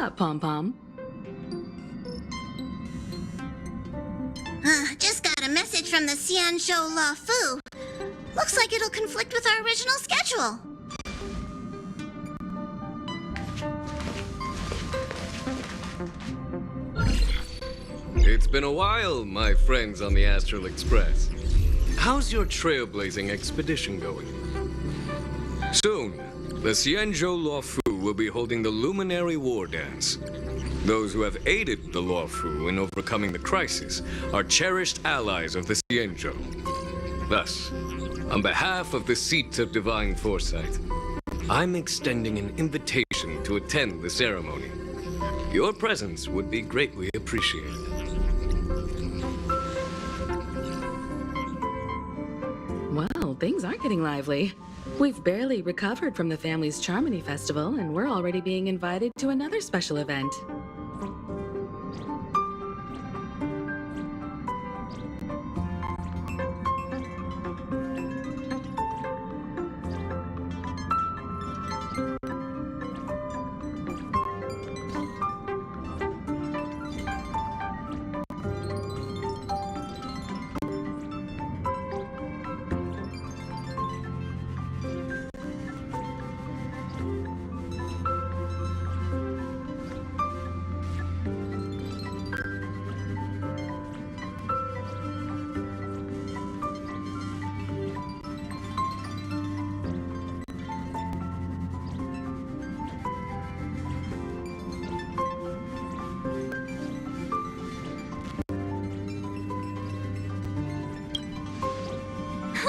up, Pom-Pom? Just got a message from the Xianzhou La Fu. Looks like it'll conflict with our original schedule. It's been a while, my friends on the Astral Express. How's your trailblazing expedition going? Soon, the Xianzhou La Fu will be holding the Luminary War Dance. Those who have aided the La Fu in overcoming the crisis are cherished allies of the Xianzhou. Thus, on behalf of the Seat of Divine Foresight, I'm extending an invitation to attend the ceremony. Your presence would be greatly appreciated. Well, things are getting lively. We've barely recovered from the family's Charmony Festival, and we're already being invited to another special event.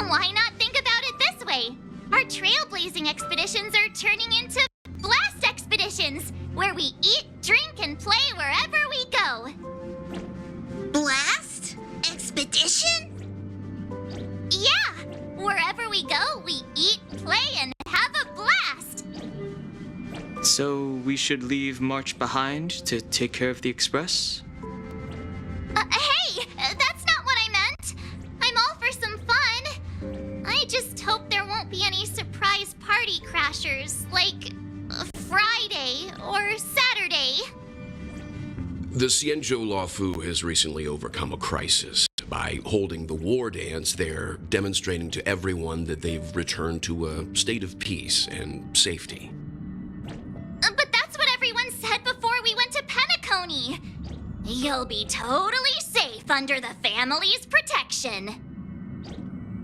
Why not think about it this way? Our trailblazing expeditions are turning into blast expeditions, where we eat, drink, and play wherever we go. Blast? Expedition? Yeah, wherever we go, we eat, play, and have a blast. So we should leave March behind to take care of the Express? Hey, that's not what I meant. I'm all for some fun. I just hope there won't be any surprise party crashers, like Friday or Saturday. The Xianzhou La Fu has recently overcome a crisis. By holding the war dance, they're demonstrating to everyone that they've returned to a state of peace and safety. But that's what everyone said before we went to Penacony. You'll be totally safe under the family's protection.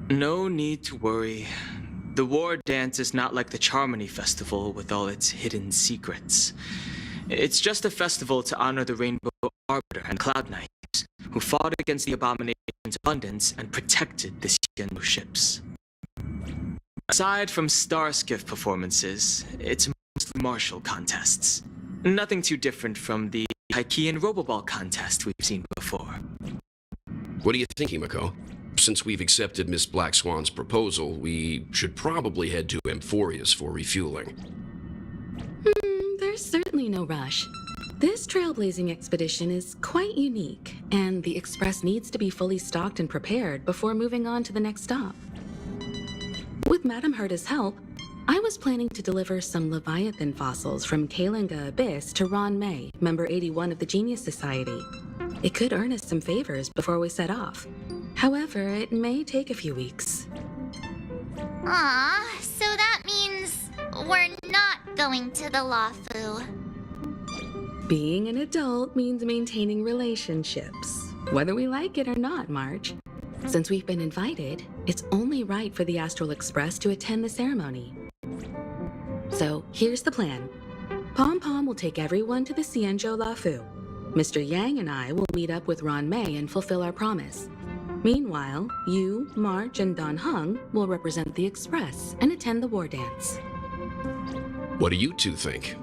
No need to worry. The war dance is not like the Charmony Festival with all its hidden secrets. It's just a festival to honor the Rainbow Arbiter and Cloud Knights, who fought against the Abomination's abundance and protected the Xianzhou ships. Aside from Starskiff performances, it's mostly martial contests. Nothing too different from the Haikyuu and Roboball contest we've seen before. What do you think, Himiko? Since we've accepted Miss Black Swan's proposal, we should probably head to Amphorius for refueling. There's certainly no rush. This trailblazing expedition is quite unique, and the Express needs to be fully stocked and prepared before moving on to the next stop. With Madame Herta's help, I was planning to deliver some Leviathan fossils from Kalinga Abyss to Ron May, member 81 of the Genius Society. It could earn us some favors before we set off. However, it may take a few weeks. Aw, so that means we're not going to the La Fu. Being an adult means maintaining relationships, whether we like it or not, March. Since we've been invited, it's only right for the Astral Express to attend the ceremony. So, here's the plan. Pom-Pom will take everyone to the Xianzhou La Fu. Mr. Yang and I will meet up with Ron May and fulfill our promise. Meanwhile, you, March, and Don Hung will represent the Express and attend the war dance. What do you two think?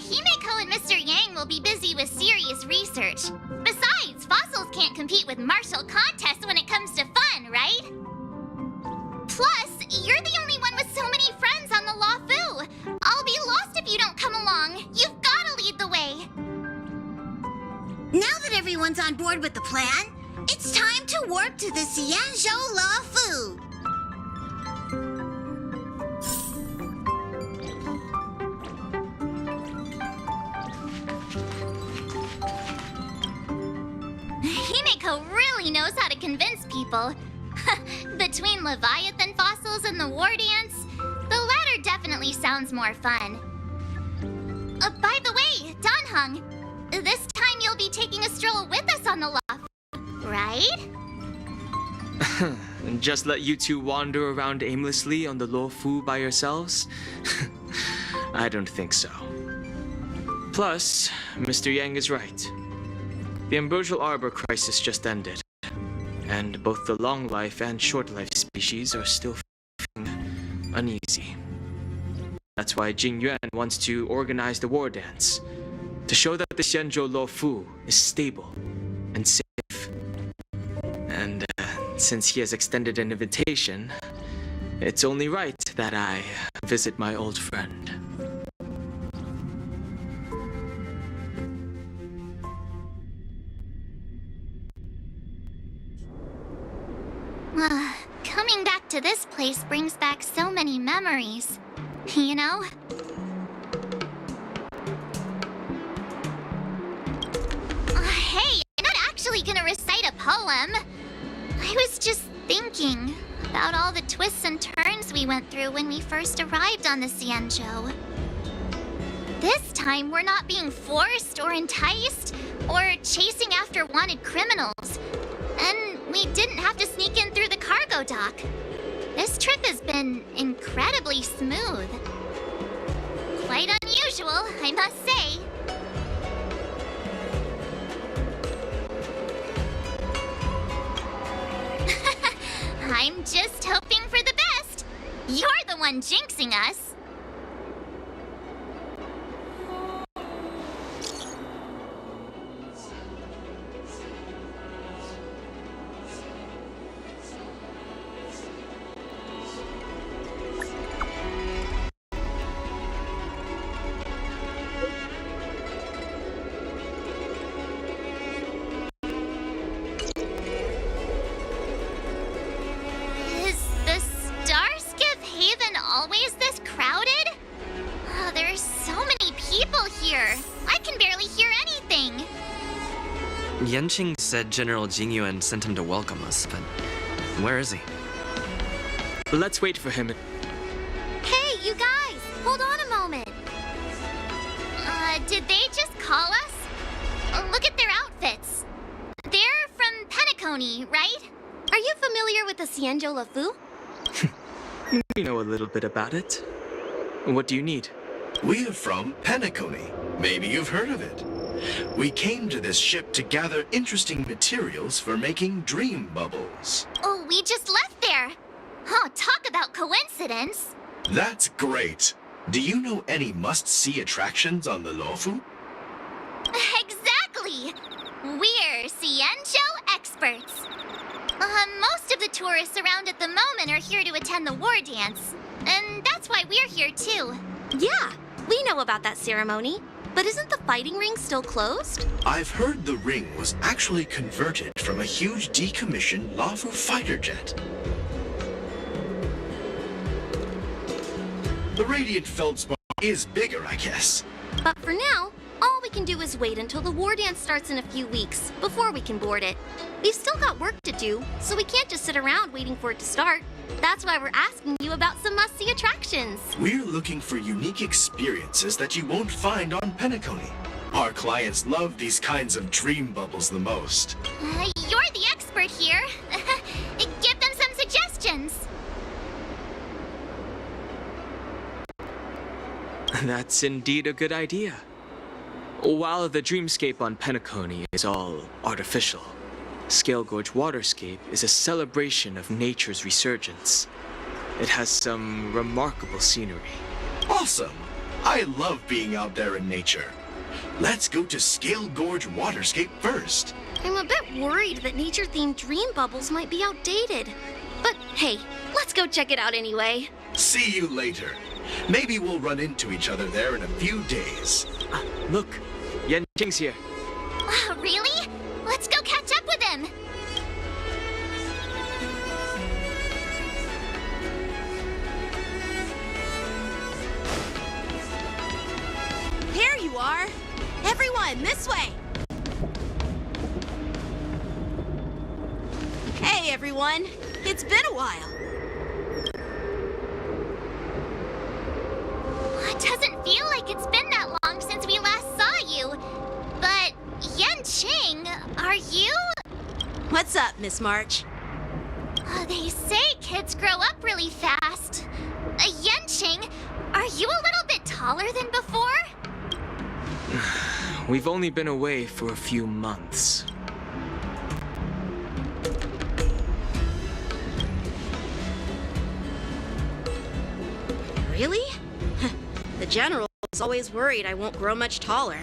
Himeko and Mr. Yang will be busy with serious research. Besides, fossils can't compete with martial contests when it comes to fun, right? Plus, you're the only one with so many friends on the La Fu. I'll be lost if you don't come along. You've gotta lead the way. Now that everyone's on board with the plan, it's time to warp to the Xianzhou La Fu. Honkai really knows how to convince people. Between Leviathan fossils and the war dance, the latter definitely sounds more fun. By the way, Danheng, this time you'll be taking a stroll with us on the loft, right? And just let you two wander around aimlessly on the Luofu by yourselves? I don't think so. Plus, Mr. Yang is right. The Ambrosial Arbor crisis just ended, and both the long life and short life species are still feeling uneasy. That's why Jing Yuan wants to organize the war dance, to show that the Xianzhou Luofu is stable and safe. And since he has extended an invitation, it's only right that I visit my old friend. Coming back to this place brings back so many memories, you know? Hey, I'm not actually gonna recite a poem. I was just thinking about all the twists and turns we went through when we first arrived on the Xianzhou. This time, we're not being forced or enticed or chasing after wanted criminals. And we didn't have to sneak in through the cargo dock. This trip has been incredibly smooth. Quite unusual, I must say. I'm just hoping for the best. You're the one jinxing us. Always this crowded? Oh, there's so many people here. I can barely hear anything. Yanqing said General Jing Yuan sent him to welcome us, but where is he? Let's wait for him. Hey, you guys! Hold on a moment. Did they just call us? Look at their outfits. They're from Penacony, right? Are you familiar with the Xianzhou Luofu? We know a little bit about it. What do you need? We are from Penacony. Maybe you've heard of it. We came to this ship to gather interesting materials for making dream bubbles. Oh, we just left there. Oh, talk about coincidence. That's great. Do you know any must-see attractions on the Luofu? Exactly. We're Xianzhou experts. Most of the tourists around at the moment are here to attend the war dance. And that's why we're here too. Yeah, we know about that ceremony. But isn't the fighting ring still closed? I've heard the ring was actually converted from a huge decommissioned Luofu fighter jet. The radiant feldspar is bigger, I guess. But for now, all we can do is wait until the war dance starts in a few weeks before we can board it. We've still got work to do, so we can't just sit around waiting for it to start. That's why we're asking you about some must-see attractions. We're looking for unique experiences that you won't find on Penacony. Our clients love these kinds of dream bubbles the most. You're the expert here. Give them some suggestions. That's indeed a good idea. While the dreamscape on Penacony is all artificial, Scale Gorge Waterscape is a celebration of nature's resurgence. It has some remarkable scenery. Awesome! I love being out there in nature. Let's go to Scale Gorge Waterscape first. I'm a bit worried that nature-themed dream bubbles might be outdated. But hey, let's go check it out anyway. See you later. Maybe we'll run into each other there in a few days. Look, Yanqing's here. Really? Let's go catch up with him. Here you are! Everyone, this way! everyone. It's been a while. It doesn't feel like it's been that long since we last saw you. But, Yanqing, are you? What's up, Miss March? They say kids grow up really fast. Yanqing, are you a little bit taller than before? We've only been away for a few months. Really? The General is always worried I won't grow much taller.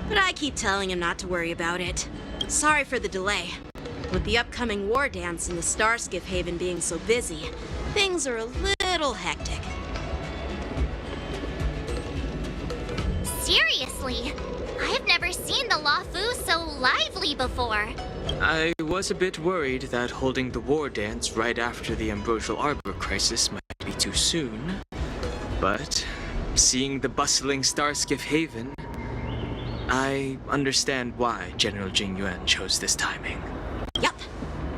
But I keep telling him not to worry about it. Sorry for the delay. With the upcoming war dance and the Starskiff Haven being so busy, things are a little hectic. Seriously, I've never seen the Luofu so lively before. I was a bit worried that holding the war dance right after the Ambrosial Arbor crisis might be too soon. But seeing the bustling Starskiff Haven, I understand why General Jingyuan chose this timing. Yup.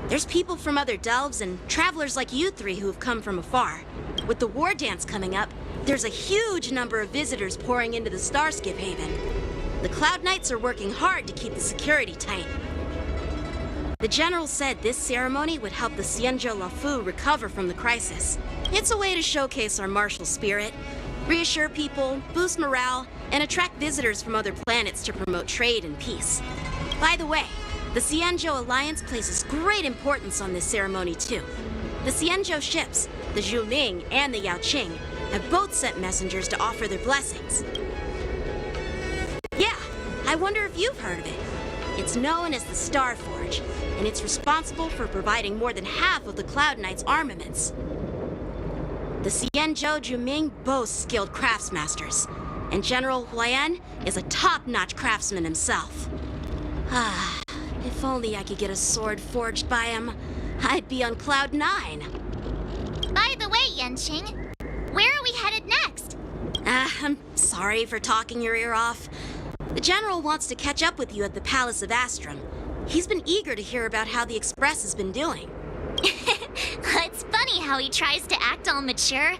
There's people from other delves and travelers like you three who have come from afar. With the war dance coming up, there's a huge number of visitors pouring into the Starskiff Haven. The Cloud Knights are working hard to keep the security tight. The General said this ceremony would help the Xianzhou Luofu recover from the crisis. It's a way to showcase our martial spirit, reassure people, boost morale, and attract visitors from other planets to promote trade and peace. By the way, the Xianzhou Alliance places great importance on this ceremony too. The Xianzhou ships, the Zhuling and the Yaoqing, have both sent messengers to offer their blessings. Yeah, I wonder if you've heard of it. It's known as the Star Forge, and it's responsible for providing more than half of the Cloud Knight's armaments. The Xianzhou Juming boasts skilled craftsmasters, and General Huayan is a top-notch craftsman himself. Ah, if only I could get a sword forged by him, I'd be on Cloud 9. By the way, Yanqing, where are we headed next? I'm sorry for talking your ear off. The General wants to catch up with you at the Palace of Astrum. He's been eager to hear about how the Express has been doing. It's funny how he tries to act all mature,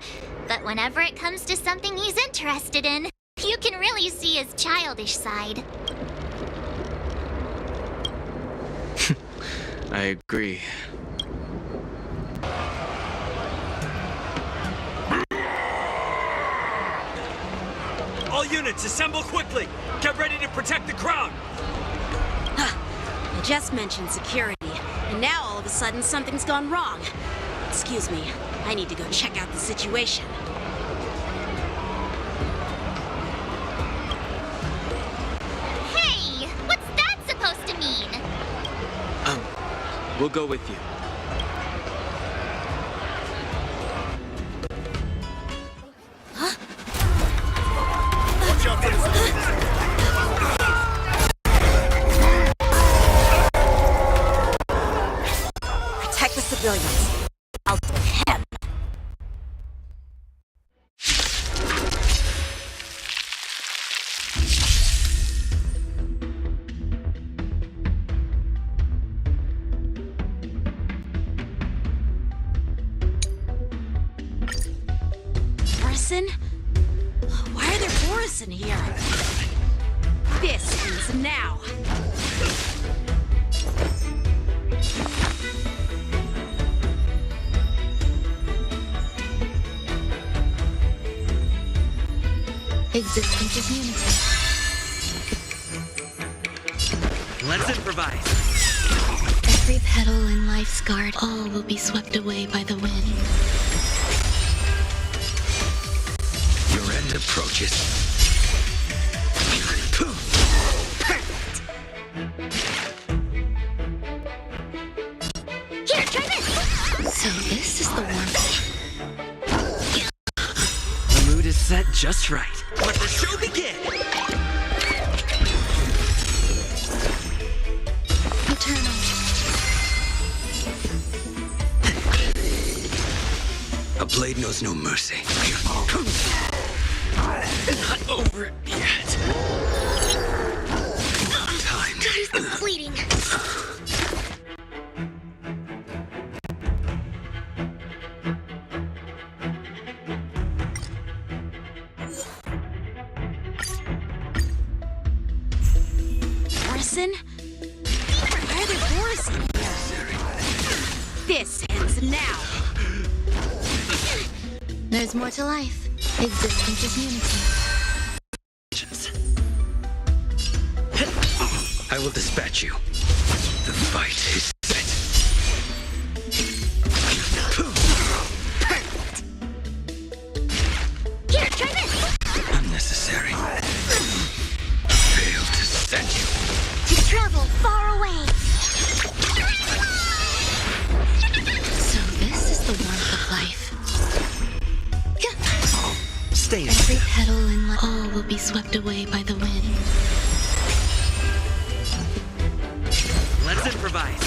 but whenever it comes to something he's interested in, you can really see his childish side. I agree. All units, assemble quickly! Get ready to protect the crowd! I just mentioned security, and now all of a sudden something's gone wrong. Excuse me, I need to go check out the situation. Hey, what's that supposed to mean? We'll go with you. Protect the civilians. I'll do him. Borison? Why are there Borison here? This ends now. Existence is unity. Let's improvise. Every petal in life's garden, all will be swept away by the wind. Your end approaches. Here, try this! So this is the warmth. The mood is set just right. Let the show begin! Eternal. A blade knows no mercy. Not over it yet. Time. He's bleeding. Borisin? Why are there Borisin here? This ends now. There's more to life. Existence is unity. I will dispatch you. The fight is set. Here, try this! Unnecessary. Failed to send you. To travel far away. So this is the warmth of life. Stay Every petal in life, all will be swept away by the wind. Let's improvise.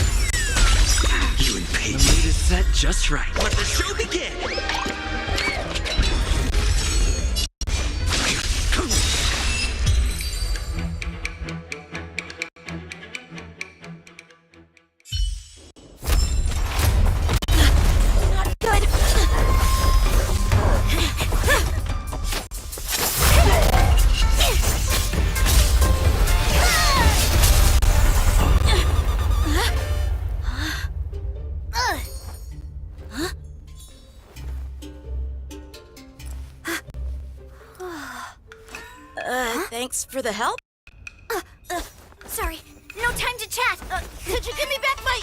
You impatient. The mood is set just right. Let the show begin! Not good. Thanks for the help. Sorry, no time to chat. Could you give me back my...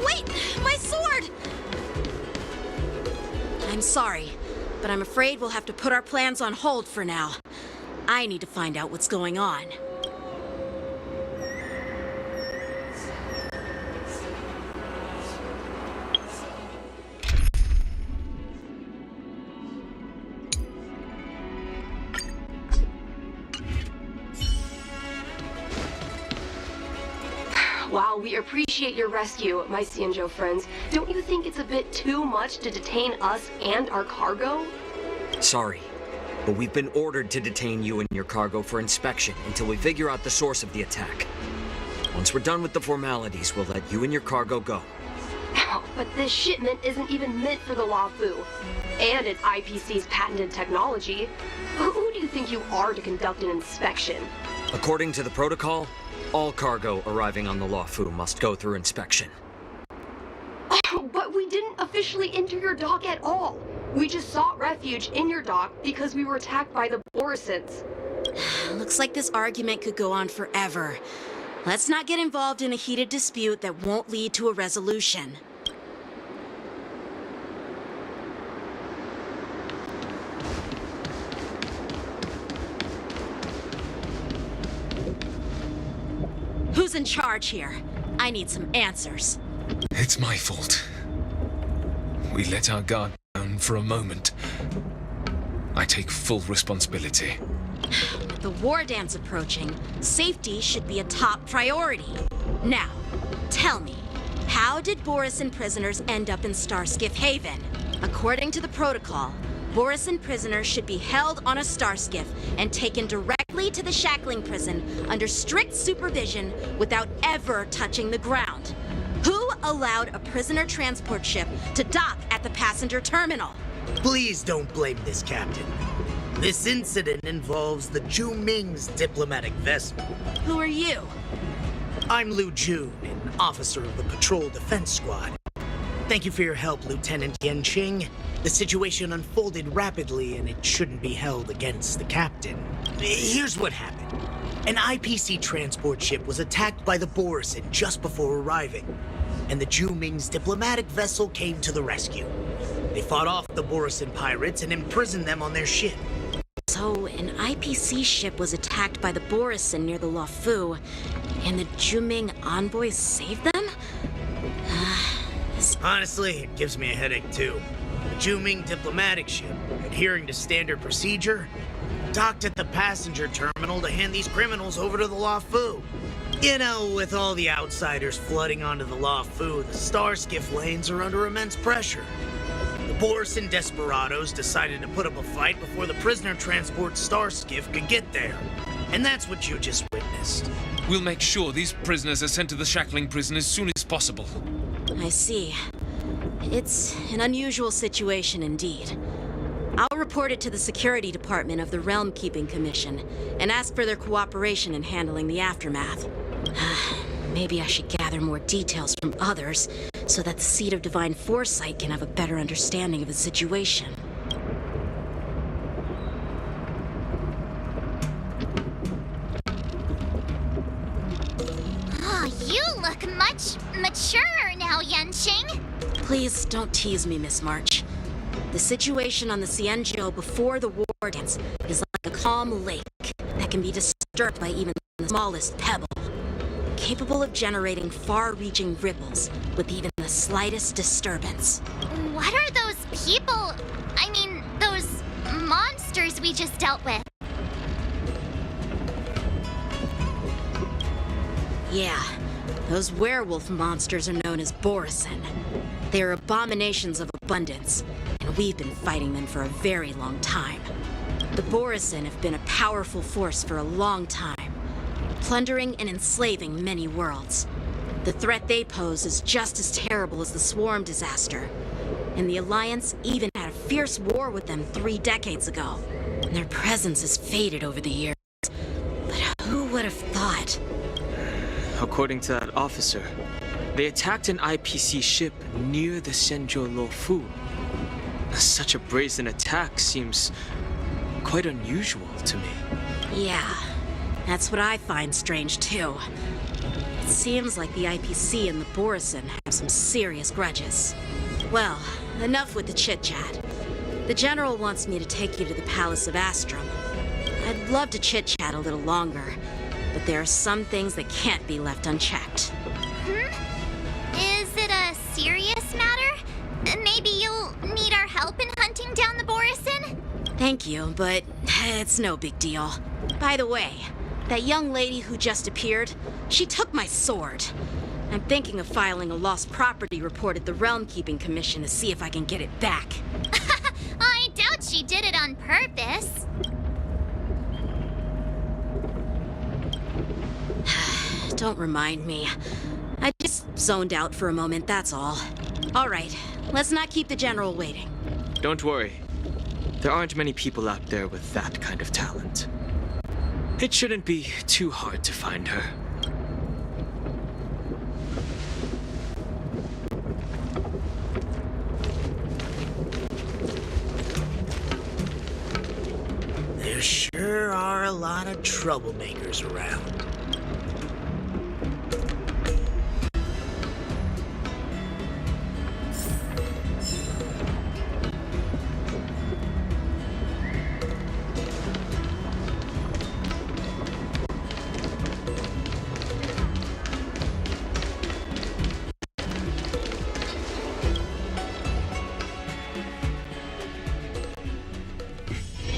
Wait, my sword! I'm sorry, but I'm afraid we'll have to put our plans on hold for now. I need to find out what's going on. While we appreciate your rescue, my Xianzhou friends, don't you think it's a bit too much to detain us and our cargo? Sorry, but we've been ordered to detain you and your cargo for inspection until we figure out the source of the attack. Once we're done with the formalities, we'll let you and your cargo go. But this shipment isn't even meant for the Luofu, and it's IPC's patented technology. Who do you think you are to conduct an inspection? According to the protocol, all cargo arriving on the Luofu must go through inspection. But we didn't officially enter your dock at all. We just sought refuge in your dock because we were attacked by the Borisons. Looks like this argument could go on forever. Let's not get involved in a heated dispute that won't lead to a resolution. Who's in charge here? I need some answers. It's my fault. We let our guard down for a moment. I take full responsibility. With the war dance approaching, safety should be a top priority. Now, tell me, how did Borisin prisoners end up in Starskiff Haven? According to the protocol, Borisin prisoners should be held on a starskiff and taken directly to the shackling prison under strict supervision without ever touching the ground. Who allowed a prisoner transport ship to dock at the passenger terminal? Please don't blame this, Captain. This incident involves the Zhu Ming's diplomatic vessel. Who are you? I'm Liu Jun, an officer of the Patrol Defense Squad. Thank you for your help, Lieutenant Yanqing. The situation unfolded rapidly, and it shouldn't be held against the captain. Here's what happened. An IPC transport ship was attacked by the Borisin just before arriving, and the Zhu Ming's diplomatic vessel came to the rescue. They fought off the Borisin pirates and imprisoned them on their ship. So, an IPC ship was attacked by the Borisin near the Luofu, and the Zhu Ming envoys saved them? Honestly, it gives me a headache too. The Zhu Ming diplomatic ship, adhering to standard procedure, docked at the passenger terminal to hand these criminals over to the Luofu. You know, with all the outsiders flooding onto the Luofu, the starskiff lanes are under immense pressure. The Borisin desperados decided to put up a fight before the prisoner transport starskiff could get there. And that's what you just witnessed. We'll make sure these prisoners are sent to the shackling prison as soon as possible. I see. It's an unusual situation indeed. I'll report it to the security department of the Realm Keeping Commission and ask for their cooperation in handling the aftermath. Maybe I should gather more details from others so that the Seat of Divine Foresight can have a better understanding of the situation. Oh, you look much maturer now, Yenching. Please don't tease me, Miss March. The situation on the Xianzhou before the war dance is like a calm lake that can be disturbed by even the smallest pebble, capable of generating far-reaching ripples with even the slightest disturbance. What are those people? I mean, those monsters we just dealt with? Yeah, those werewolf monsters are known as Borisin. They are abominations of abundance, and we've been fighting them for a very long time. The Borisin have been a powerful force for a long time, plundering and enslaving many worlds. The threat they pose is just as terrible as the Swarm disaster, and the Alliance even had a fierce war with them 3 decades ago. And their presence has faded over the years. But who would have thought? According to that officer, they attacked an IPC ship near the Xianzhou Luofu. Such a brazen attack seems quite unusual to me. Yeah, that's what I find strange too. It seems like the IPC and the Borisin have some serious grudges. Well, enough with the chit-chat. The General wants me to take you to the Palace of Astrum. I'd love to chit-chat a little longer, but there are some things that can't be left unchecked. Is it a serious matter? Maybe you'll need our help in hunting down the Borisin? Thank you, but it's no big deal. By the way, that young lady who just appeared, she took my sword. I'm thinking of filing a lost property report at the Realm Keeping Commission to see if I can get it back. I doubt she did it on purpose. Don't remind me. I just zoned out for a moment, that's all. All right, let's not keep the General waiting. Don't worry. There aren't many people out there with that kind of talent. It shouldn't be too hard to find her. There sure are a lot of troublemakers around.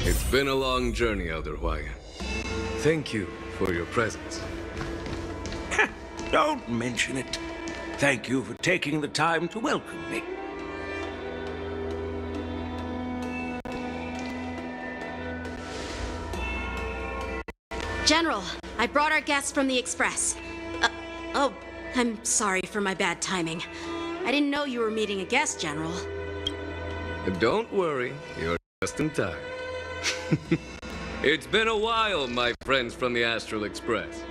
It's been a long journey, Elder Huayan. Thank you for your presence. Don't mention it. Thank you for taking the time to welcome me. General, I brought our guests from the Express. Oh, I'm sorry for my bad timing. I didn't know you were meeting a guest, General. Don't worry, you're just in time. It's been a while, my friends from the Astral Express.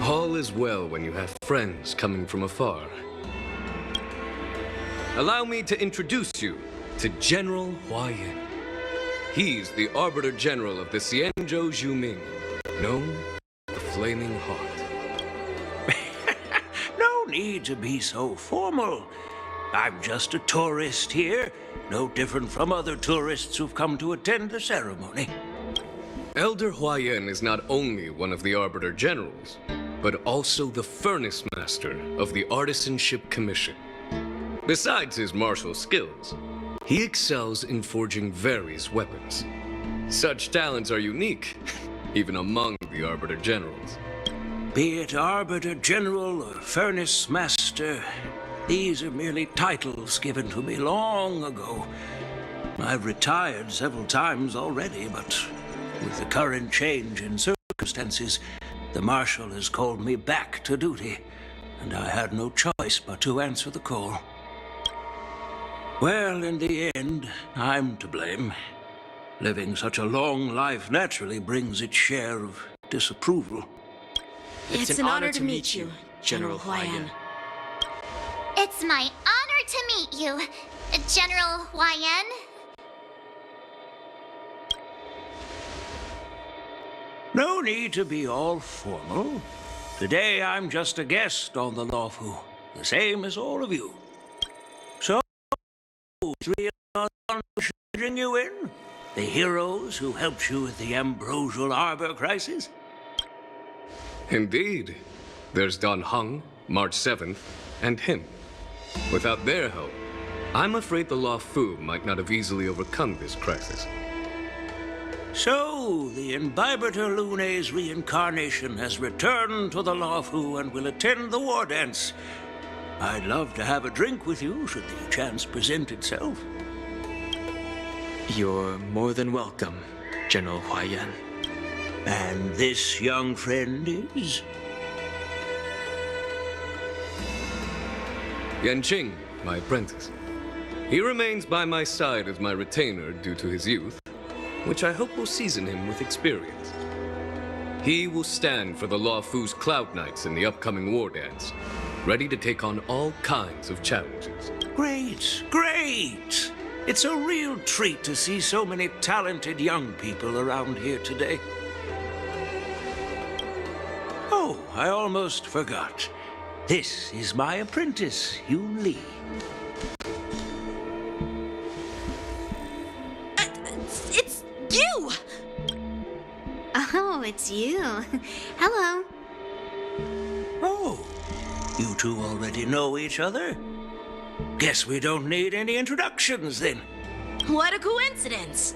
All is well when you have friends coming from afar. Allow me to introduce you to General Huayan. He's the Arbiter General of the Xianzhou Zhuming, known as the Flaming Heart. No need to be so formal. I'm just a tourist here, no different from other tourists who've come to attend the ceremony. Elder Huayan is not only one of the Arbiter Generals, but also the Furnace Master of the Artisanship Commission. Besides his martial skills, he excels in forging various weapons. Such talents are unique, even among the Arbiter Generals. Be it Arbiter General or Furnace Master, These are merely titles given to me long ago. I've retired several times already, but with the current change in circumstances, the Marshal has called me back to duty, and I had no choice but to answer the call. Well, in the end, I'm to blame. Living such a long life naturally brings its share of disapproval. It's an honor to meet you, General Huayan. It's my honor to meet you, General Huayan. No need to be all formal. Today I'm just a guest on the Lawfu, the same as all of you. So, 3 of us ushering you in? The heroes who helped you with the Ambrosial Arbor crisis? Indeed. There's Don Hung, March 7th, and him. Without their help, I'm afraid the Lawfu might not have easily overcome this crisis. So, the Imbibitor Lune's reincarnation has returned to the Lawfu and will attend the war dance. I'd love to have a drink with you should the chance present itself. You're more than welcome, General Huayan. And this young friend is? Yanqing, my apprentice. He remains by my side as my retainer due to his youth, which I hope will season him with experience. He will stand for the Lawfu's Cloud Knights in the upcoming war dance, ready to take on all kinds of challenges. Great, great! It's a real treat to see so many talented young people around here today. Oh, I almost forgot. This is my apprentice, Yoon Lee. It's you! Oh, it's you. Hello. Oh, you two already know each other? Guess we don't need any introductions then. What a coincidence!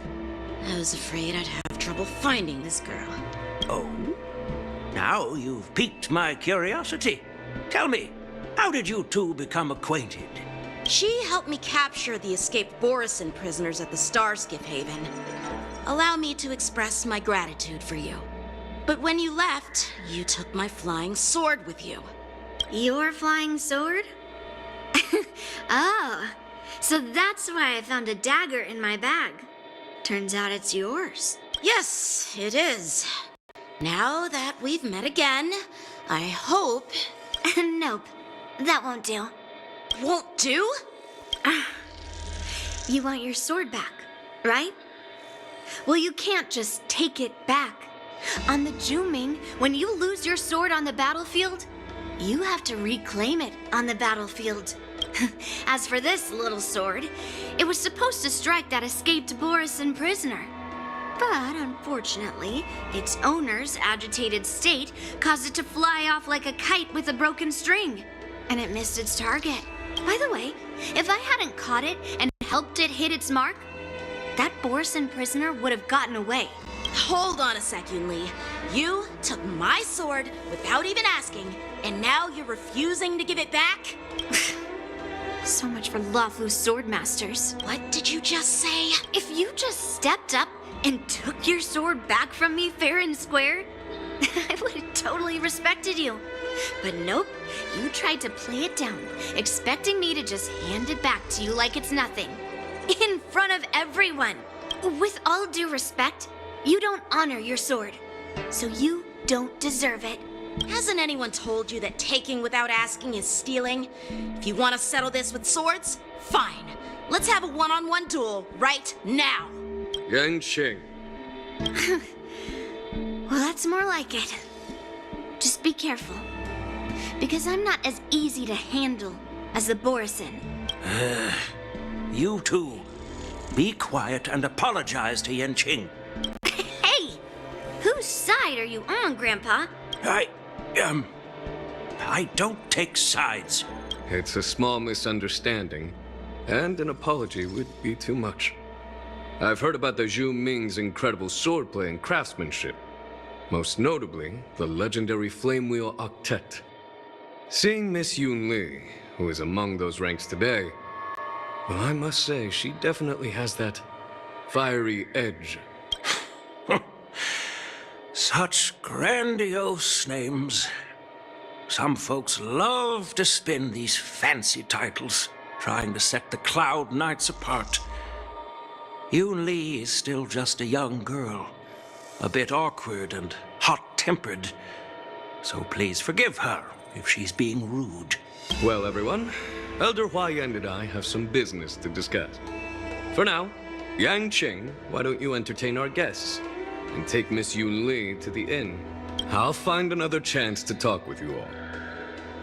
I was afraid I'd have trouble finding this girl. Oh? Now you've piqued my curiosity. Tell me, how did you two become acquainted? She helped me capture the escaped Borisin prisoners at the Starskiff Haven. Allow me to express my gratitude for you. But when you left, you took my flying sword with you. Your flying sword? Oh, so that's why I found a dagger in my bag. Turns out it's yours. Yes, it is. Now that we've met again, I hope... Nope, that won't do. Won't do? You want your sword back, right? Well, you can't just take it back. On the Juming, when you lose your sword on the battlefield, you have to reclaim it on the battlefield. As for this little sword, it was supposed to strike that escaped Borisin prisoner. But unfortunately, its owner's agitated state caused it to fly off like a kite with a broken string, and it missed its target. By the way, if I hadn't caught it and helped it hit its mark, that Borisin prisoner would have gotten away. Hold on a sec, Yoon Lee. You took my sword without even asking, and now you're refusing to give it back? So much for Lawfu Swordmasters. What did you just say? If you just stepped up and took your sword back from me fair and square, I would have totally respected you. But nope, you tried to play it down, expecting me to just hand it back to you like it's nothing. In front of everyone. With all due respect, you don't honor your sword, so you don't deserve it. Hasn't anyone told you that taking without asking is stealing? If you want to settle this with swords, fine. Let's have a one-on-one duel right now. Yanqing. Well, that's more like it. Just be careful, because I'm not as easy to handle as the Borisin. You two, be quiet and apologize to Yanqing. Hey! Whose side are you on, Grandpa? I don't take sides. It's a small misunderstanding, and an apology would be too much. I've heard about the Zhu Ming's incredible swordplay and craftsmanship, most notably the legendary Flame Wheel Octet. Seeing Miss Yoon Lee, who is among those ranks today, well, I must say, she definitely has that fiery edge. Such grandiose names. Some folks love to spin these fancy titles, trying to set the Cloud Knights apart. Yoon Lee is still just a young girl, a bit awkward and hot-tempered, so please forgive her if she's being rude. Well, everyone, Elder Hua Yan and I have some business to discuss. For now, Yang Qing, why don't you entertain our guests and take Miss Yoon Lee to the inn? I'll find another chance to talk with you all.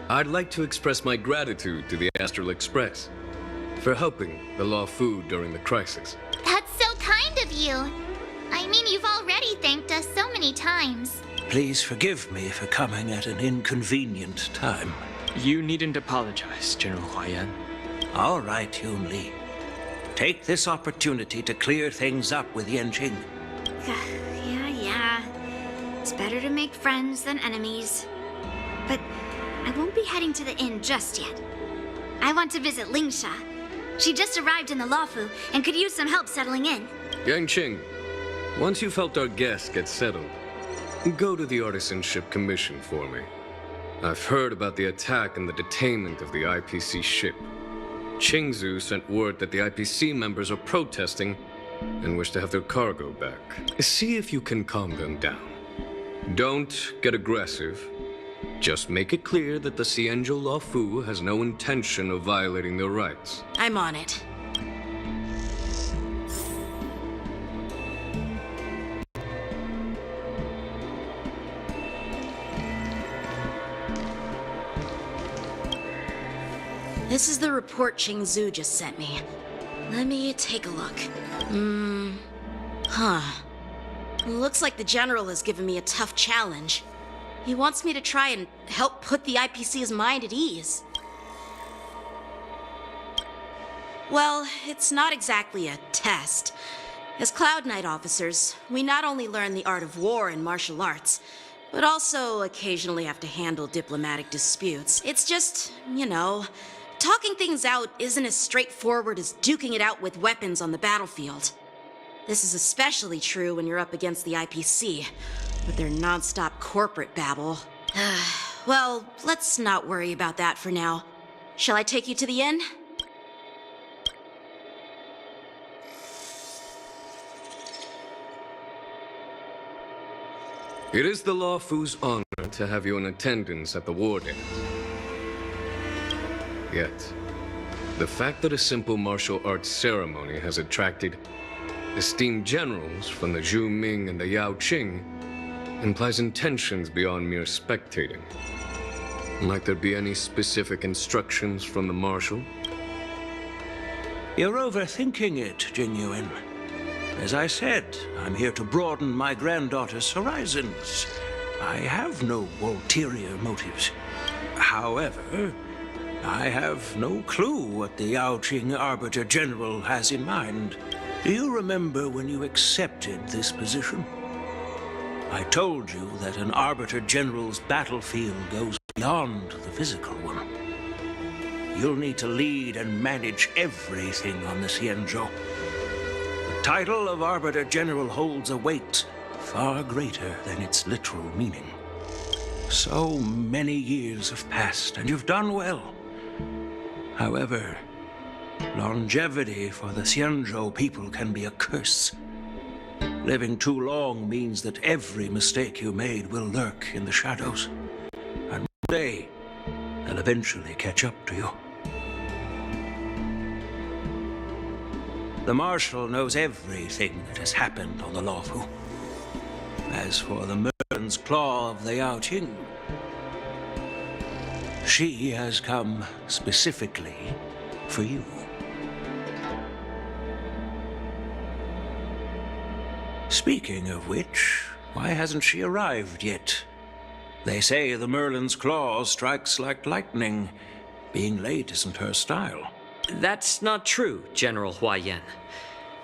I'd like to express my gratitude to the Astral Express for helping the Law Fu during the crisis. That's so kind of you. I mean, you've already thanked us so many times. Please forgive me for coming at an inconvenient time. You needn't apologize, General Hua Yan. All right, Yoon Lee. Take this opportunity to clear things up with Yanqing. Yeah. It's better to make friends than enemies. But I won't be heading to the inn just yet. I want to visit Lingsha. She just arrived in the Luofu and could use some help settling in. Yang Qing, once you've helped our guests get settled, go to the Artisanship Commission for me. I've heard about the attack and the detainment of the IPC ship. Qingzu sent word that the IPC members are protesting and wish to have their cargo back. See if you can calm them down. Don't get aggressive. Just make it clear that the Xianzhou Luofu has no intention of violating their rights. I'm on it. This is the report Qingzu just sent me. Let me take a look. Looks like the General has given me a tough challenge. He wants me to try and help put the IPC's mind at ease. Well, it's not exactly a test. As Cloud Knight officers, we not only learn the art of war and martial arts, but also occasionally have to handle diplomatic disputes. It's just, talking things out isn't as straightforward as duking it out with weapons on the battlefield. This is especially true when you're up against the IPC, with their non-stop corporate babble. Well, let's not worry about that for now. Shall I take you to the inn? It is the Luofu's honor to have you in attendance at the war dance. Yet, the fact that a simple martial arts ceremony has attracted esteemed generals from the Zhu Ming and the Yao Qing implies intentions beyond mere spectating. Might there be any specific instructions from the Marshal? You're overthinking it, Jinyuan. As I said, I'm here to broaden my granddaughter's horizons. I have no ulterior motives. However, I have no clue what the Yao Qing Arbiter General has in mind. Do you remember when you accepted this position? I told you that an Arbiter General's battlefield goes beyond the physical one. You'll need to lead and manage everything on the Xianzhou. The title of Arbiter General holds a weight far greater than its literal meaning. So many years have passed, and you've done well. However, longevity for the Xianzhou people can be a curse. Living too long means that every mistake you made will lurk in the shadows. And one day, they'll eventually catch up to you. The Marshal knows everything that has happened on the Luofu. As for the Merlin's Claw of the Yao Qing, she has come specifically for you. Speaking of which, why hasn't she arrived yet? They say the Merlin's Claw strikes like lightning. Being late isn't her style. That's not true, General Hua Yan.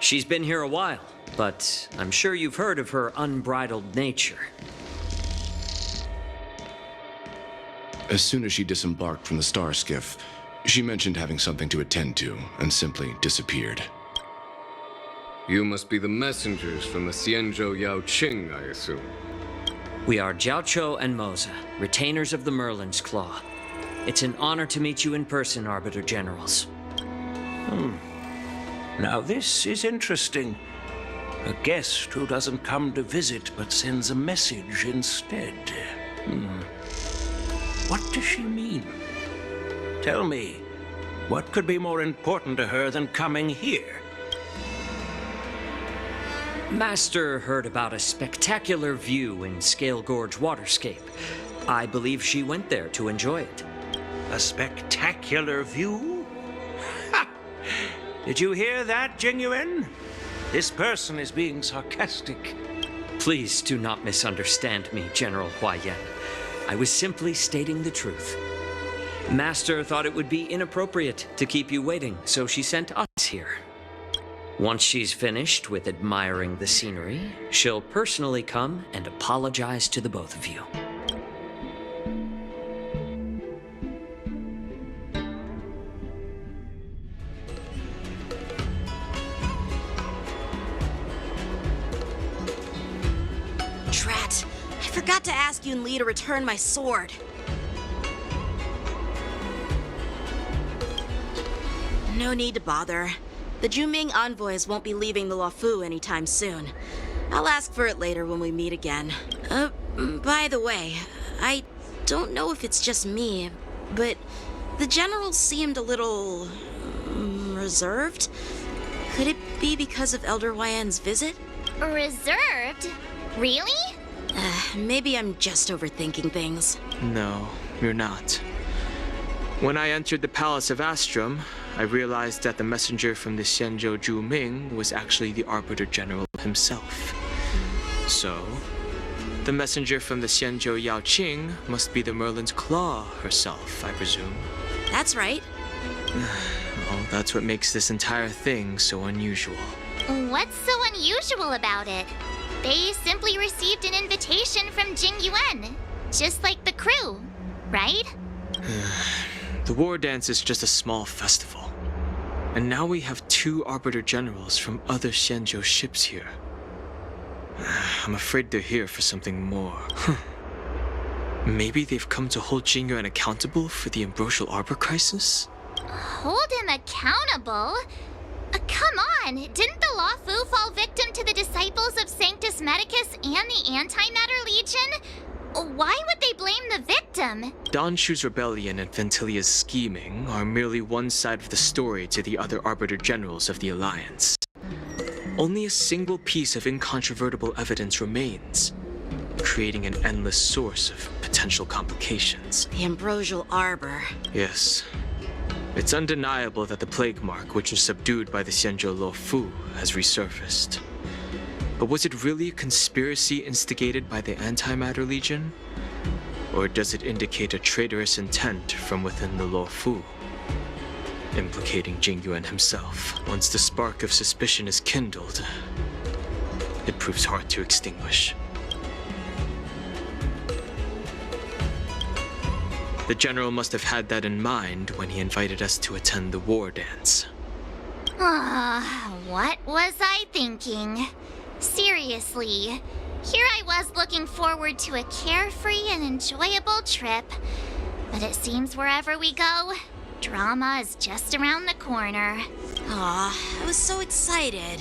She's been here a while, but I'm sure you've heard of her unbridled nature. As soon as she disembarked from the star skiff, She mentioned having something to attend to and simply disappeared. You must be the messengers from the Xianzhou Yao Qing, I assume. We are Jiaoqiu and Moza, retainers of the Merlin's Claw. It's an honor to meet you in person, Arbiter Generals. Now this is interesting. A guest who doesn't come to visit but sends a message instead. What does she mean? Tell me, what could be more important to her than coming here? Master heard about a spectacular view in Scale Gorge Waterscape. I believe she went there to enjoy it. A spectacular view? Ha! Did you hear that, Jingyuan? This person is being sarcastic. Please do not misunderstand me, General Huayan. I was simply stating the truth. Master thought it would be inappropriate to keep you waiting, so she sent us here. Once she's finished with admiring the scenery, she'll personally come and apologize to the both of you. Drat! I forgot to ask Yun Li to return my sword. No need to bother. The Juming envoys won't be leaving the Luofu anytime soon. I'll ask for it later when we meet again. By the way, I don't know if it's just me, but the general seemed a little reserved. Could it be because of Elder Huayan's visit? Reserved? Really? Maybe I'm just overthinking things. No, you're not. When I entered the Palace of Astrum, I realized that the messenger from the Xianzhou Juming was actually the Arbiter General himself. So, the messenger from the Xianzhou Yao Qing must be the Merlin's Claw herself, I presume. That's right. Well, that's what makes this entire thing so unusual. What's so unusual about it? They simply received an invitation from Jingyuan, just like the crew, right? The war dance is just a small festival. And now we have 2 Arbiter Generals from other Xianzhou ships here. I'm afraid they're here for something more. Maybe they've come to hold Jingyuan accountable for the Ambrosial Arbor crisis? Hold him accountable? Come on! Didn't the Luofu fall victim to the disciples of Sanctus Medicus and the Antimatter Legion? Why would they blame the victim? Donshu's rebellion and Ventilia's scheming are merely one side of the story to the other Arbiter Generals of the Alliance. Only a single piece of incontrovertible evidence remains, creating an endless source of potential complications. The Ambrosial Arbor. Yes. It's undeniable that the plague mark, which was subdued by the Xianzhou Luofu, has resurfaced. But was it really a conspiracy instigated by the Antimatter Legion? Or does it indicate a traitorous intent from within the Luofu, implicating Jingyuan himself? Once the spark of suspicion is kindled, it proves hard to extinguish. The General must have had that in mind when he invited us to attend the war dance. What was I thinking? Seriously, here I was looking forward to a carefree and enjoyable trip. But it seems wherever we go, drama is just around the corner. Aw, I was so excited.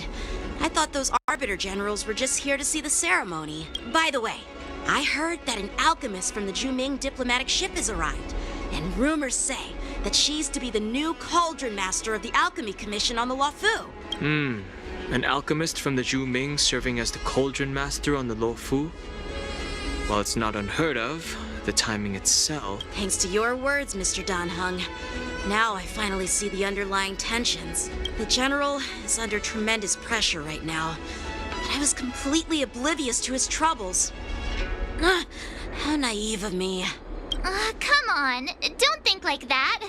I thought those Arbiter Generals were just here to see the ceremony. By the way, I heard that an alchemist from the Juming diplomatic ship has arrived, and rumors say that she's to be the new Cauldron Master of the Alchemy Commission on the Luofu. An alchemist from the Juming serving as the Cauldron Master on the Luofu? While it's not unheard of, the timing itself... Thanks to your words, Mr. Dan Heng. Now I finally see the underlying tensions. The General is under tremendous pressure right now, but I was completely oblivious to his troubles. How naive of me. Come on, don't think like that.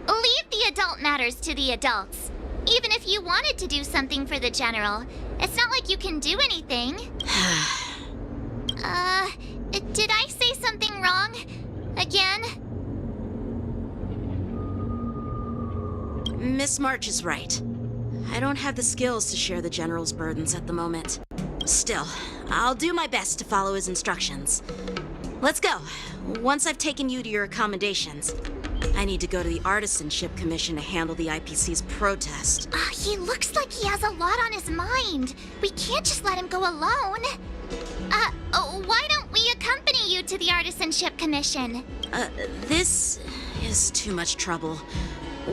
Leave the adult matters to the adults. Even if you wanted to do something for the General, it's not like you can do anything. Did I say something wrong? Again? Miss March is right. I don't have the skills to share the General's burdens at the moment. Still, I'll do my best to follow his instructions. Let's go. Once I've taken you to your accommodations, I need to go to the Artisanship Commission to handle the IPC's protest. He looks like he has a lot on his mind. We can't just let him go alone. Why don't we accompany you to the Artisanship Commission? This is too much trouble.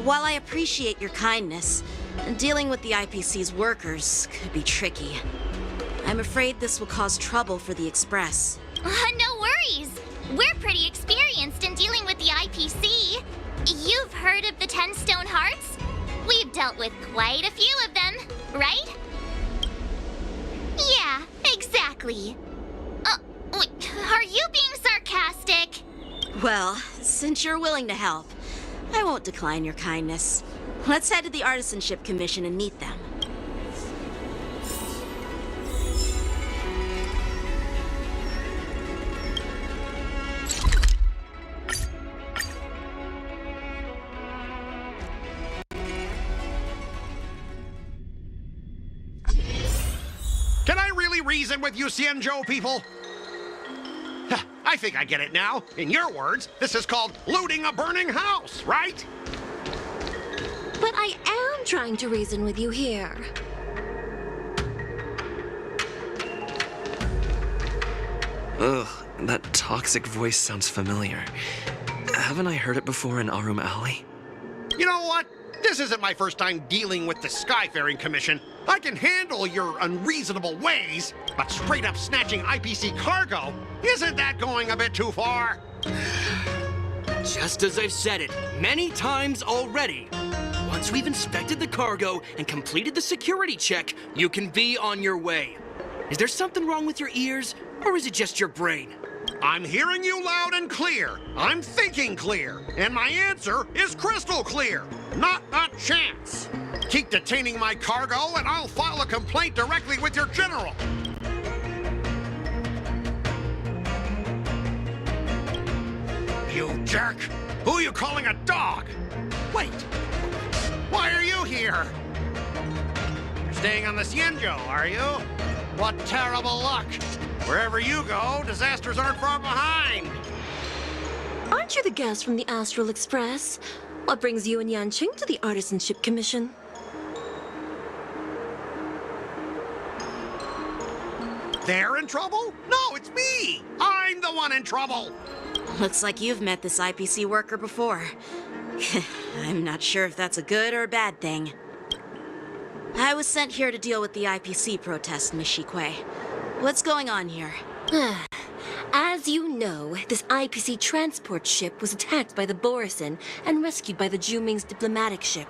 While I appreciate your kindness, dealing with the IPC's workers could be tricky. I'm afraid this will cause trouble for the Express. No worries. We're pretty experienced in dealing with the IPC. You've heard of the 10 Stone Hearts? We've dealt with quite a few of them, right? Yeah, exactly. Are you being sarcastic? Well, since you're willing to help, I won't decline your kindness. Let's head to the Artisanship Commission and meet them. Can I really reason with you Xianzhou people? I think I get it now. In your words, this is called looting a burning house, right? But I am trying to reason with you here. Ugh, that toxic voice sounds familiar. Haven't I heard it before in Arum Alley? You know what? This isn't my first time dealing with the Skyfaring Commission. I can handle your unreasonable ways, but straight up snatching IPC cargo, isn't that going a bit too far? Just as I've said it many times already. Once we've inspected the cargo and completed the security check, you can be on your way. Is there something wrong with your ears, or is it just your brain? I'm hearing you loud and clear. I'm thinking clear. And my answer is crystal clear. Not a chance. Keep detaining my cargo and I'll file a complaint directly with your general. You jerk. Who are you calling a dog? Wait. Why are you here? You're staying on the Xianzhou, are you? What terrible luck. Wherever you go, disasters aren't far behind. Aren't you the guest from the Astral Express? What brings you and Yanqing to the Artisanship Commission? They're in trouble? No, it's me! I'm the one in trouble! Looks like you've met this IPC worker before. I'm not sure if that's a good or a bad thing. I was sent here to deal with the IPC protest, Miss Shikui. What's going on here? As you know, this IPC transport ship was attacked by the Borisin and rescued by the Juming's diplomatic ship.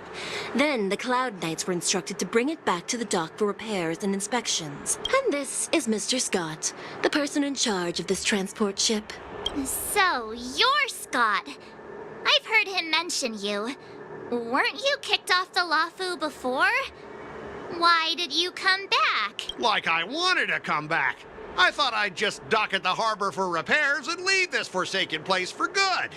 Then the Cloud Knights were instructed to bring it back to the dock for repairs and inspections. And this is Mr. Scott, the person in charge of this transport ship. So, you're Scott. I've heard him mention you. Weren't you kicked off the Lafu before? Why did you come back? Like I wanted to come back. I thought I'd just dock at the harbor for repairs and leave this forsaken place for good.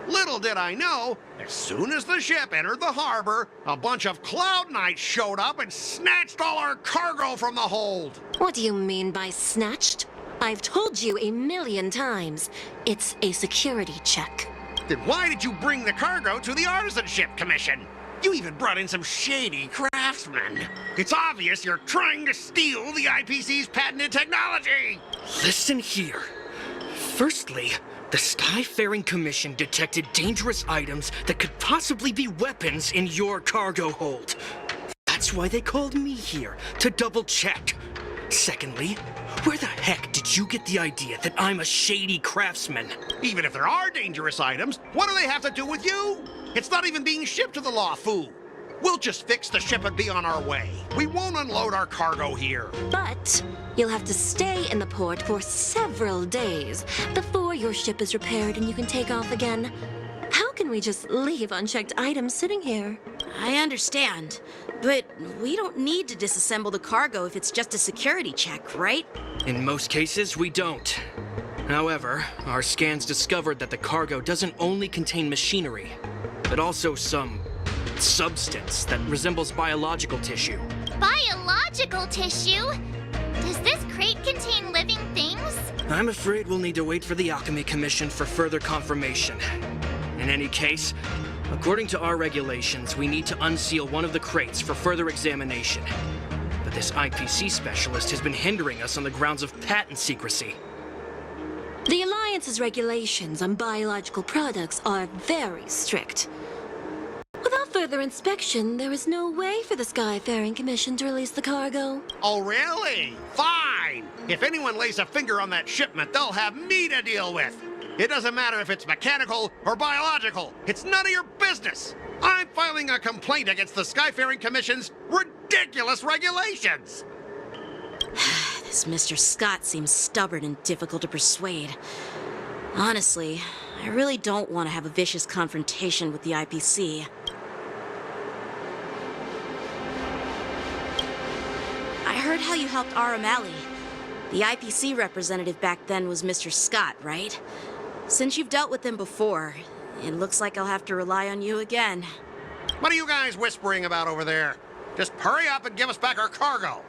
Little did I know, as soon as the ship entered the harbor, a bunch of Cloud Knights showed up and snatched all our cargo from the hold. What do you mean by snatched? I've told you 1,000,000 times. It's a security check. Then why did you bring the cargo to the Artisanship Commission? You even brought in some shady craftsmen. It's obvious you're trying to steal the IPC's patented technology. Listen here. Firstly, the Skyfaring Commission detected dangerous items that could possibly be weapons in your cargo hold. That's why they called me here, to double check. Secondly, where the heck did you get the idea that I'm a shady craftsman? Even if there are dangerous items, what do they have to do with you? It's not even being shipped to the Lafu. We'll just fix the ship and be on our way. We won't unload our cargo here. But you'll have to stay in the port for several days before your ship is repaired and you can take off again. How can we just leave unchecked items sitting here? I understand, but we don't need to disassemble the cargo if it's just a security check, right? In most cases, we don't. However, our scans discovered that the cargo doesn't only contain machinery, but also some substance that resembles biological tissue. Biological tissue? Does this crate contain living things? I'm afraid we'll need to wait for the Alchemy Commission for further confirmation. In any case, according to our regulations, we need to unseal one of the crates for further examination. But this IPC specialist has been hindering us on the grounds of patent secrecy. The Alliance's regulations on biological products are very strict. Without further inspection, there is no way for the Skyfaring Commission to release the cargo. Oh, really? Fine! If anyone lays a finger on that shipment, they'll have me to deal with. It doesn't matter if it's mechanical or biological. It's none of your business. I'm filing a complaint against the Skyfaring Commission's ridiculous regulations. This Mr. Scott seems stubborn and difficult to persuade. Honestly, I really don't want to have a vicious confrontation with the IPC. I heard how you helped R. O'Malley. The IPC representative back then was Mr. Scott, right? Since you've dealt with him before, it looks like I'll have to rely on you again. What are you guys whispering about over there? Just hurry up and give us back our cargo.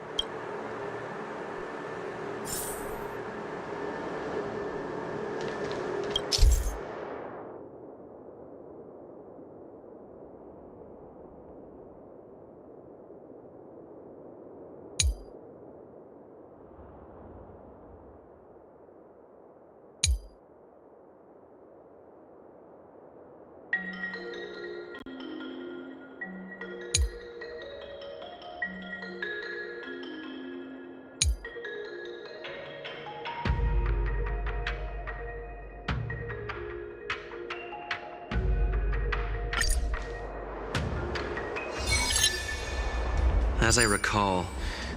As I recall,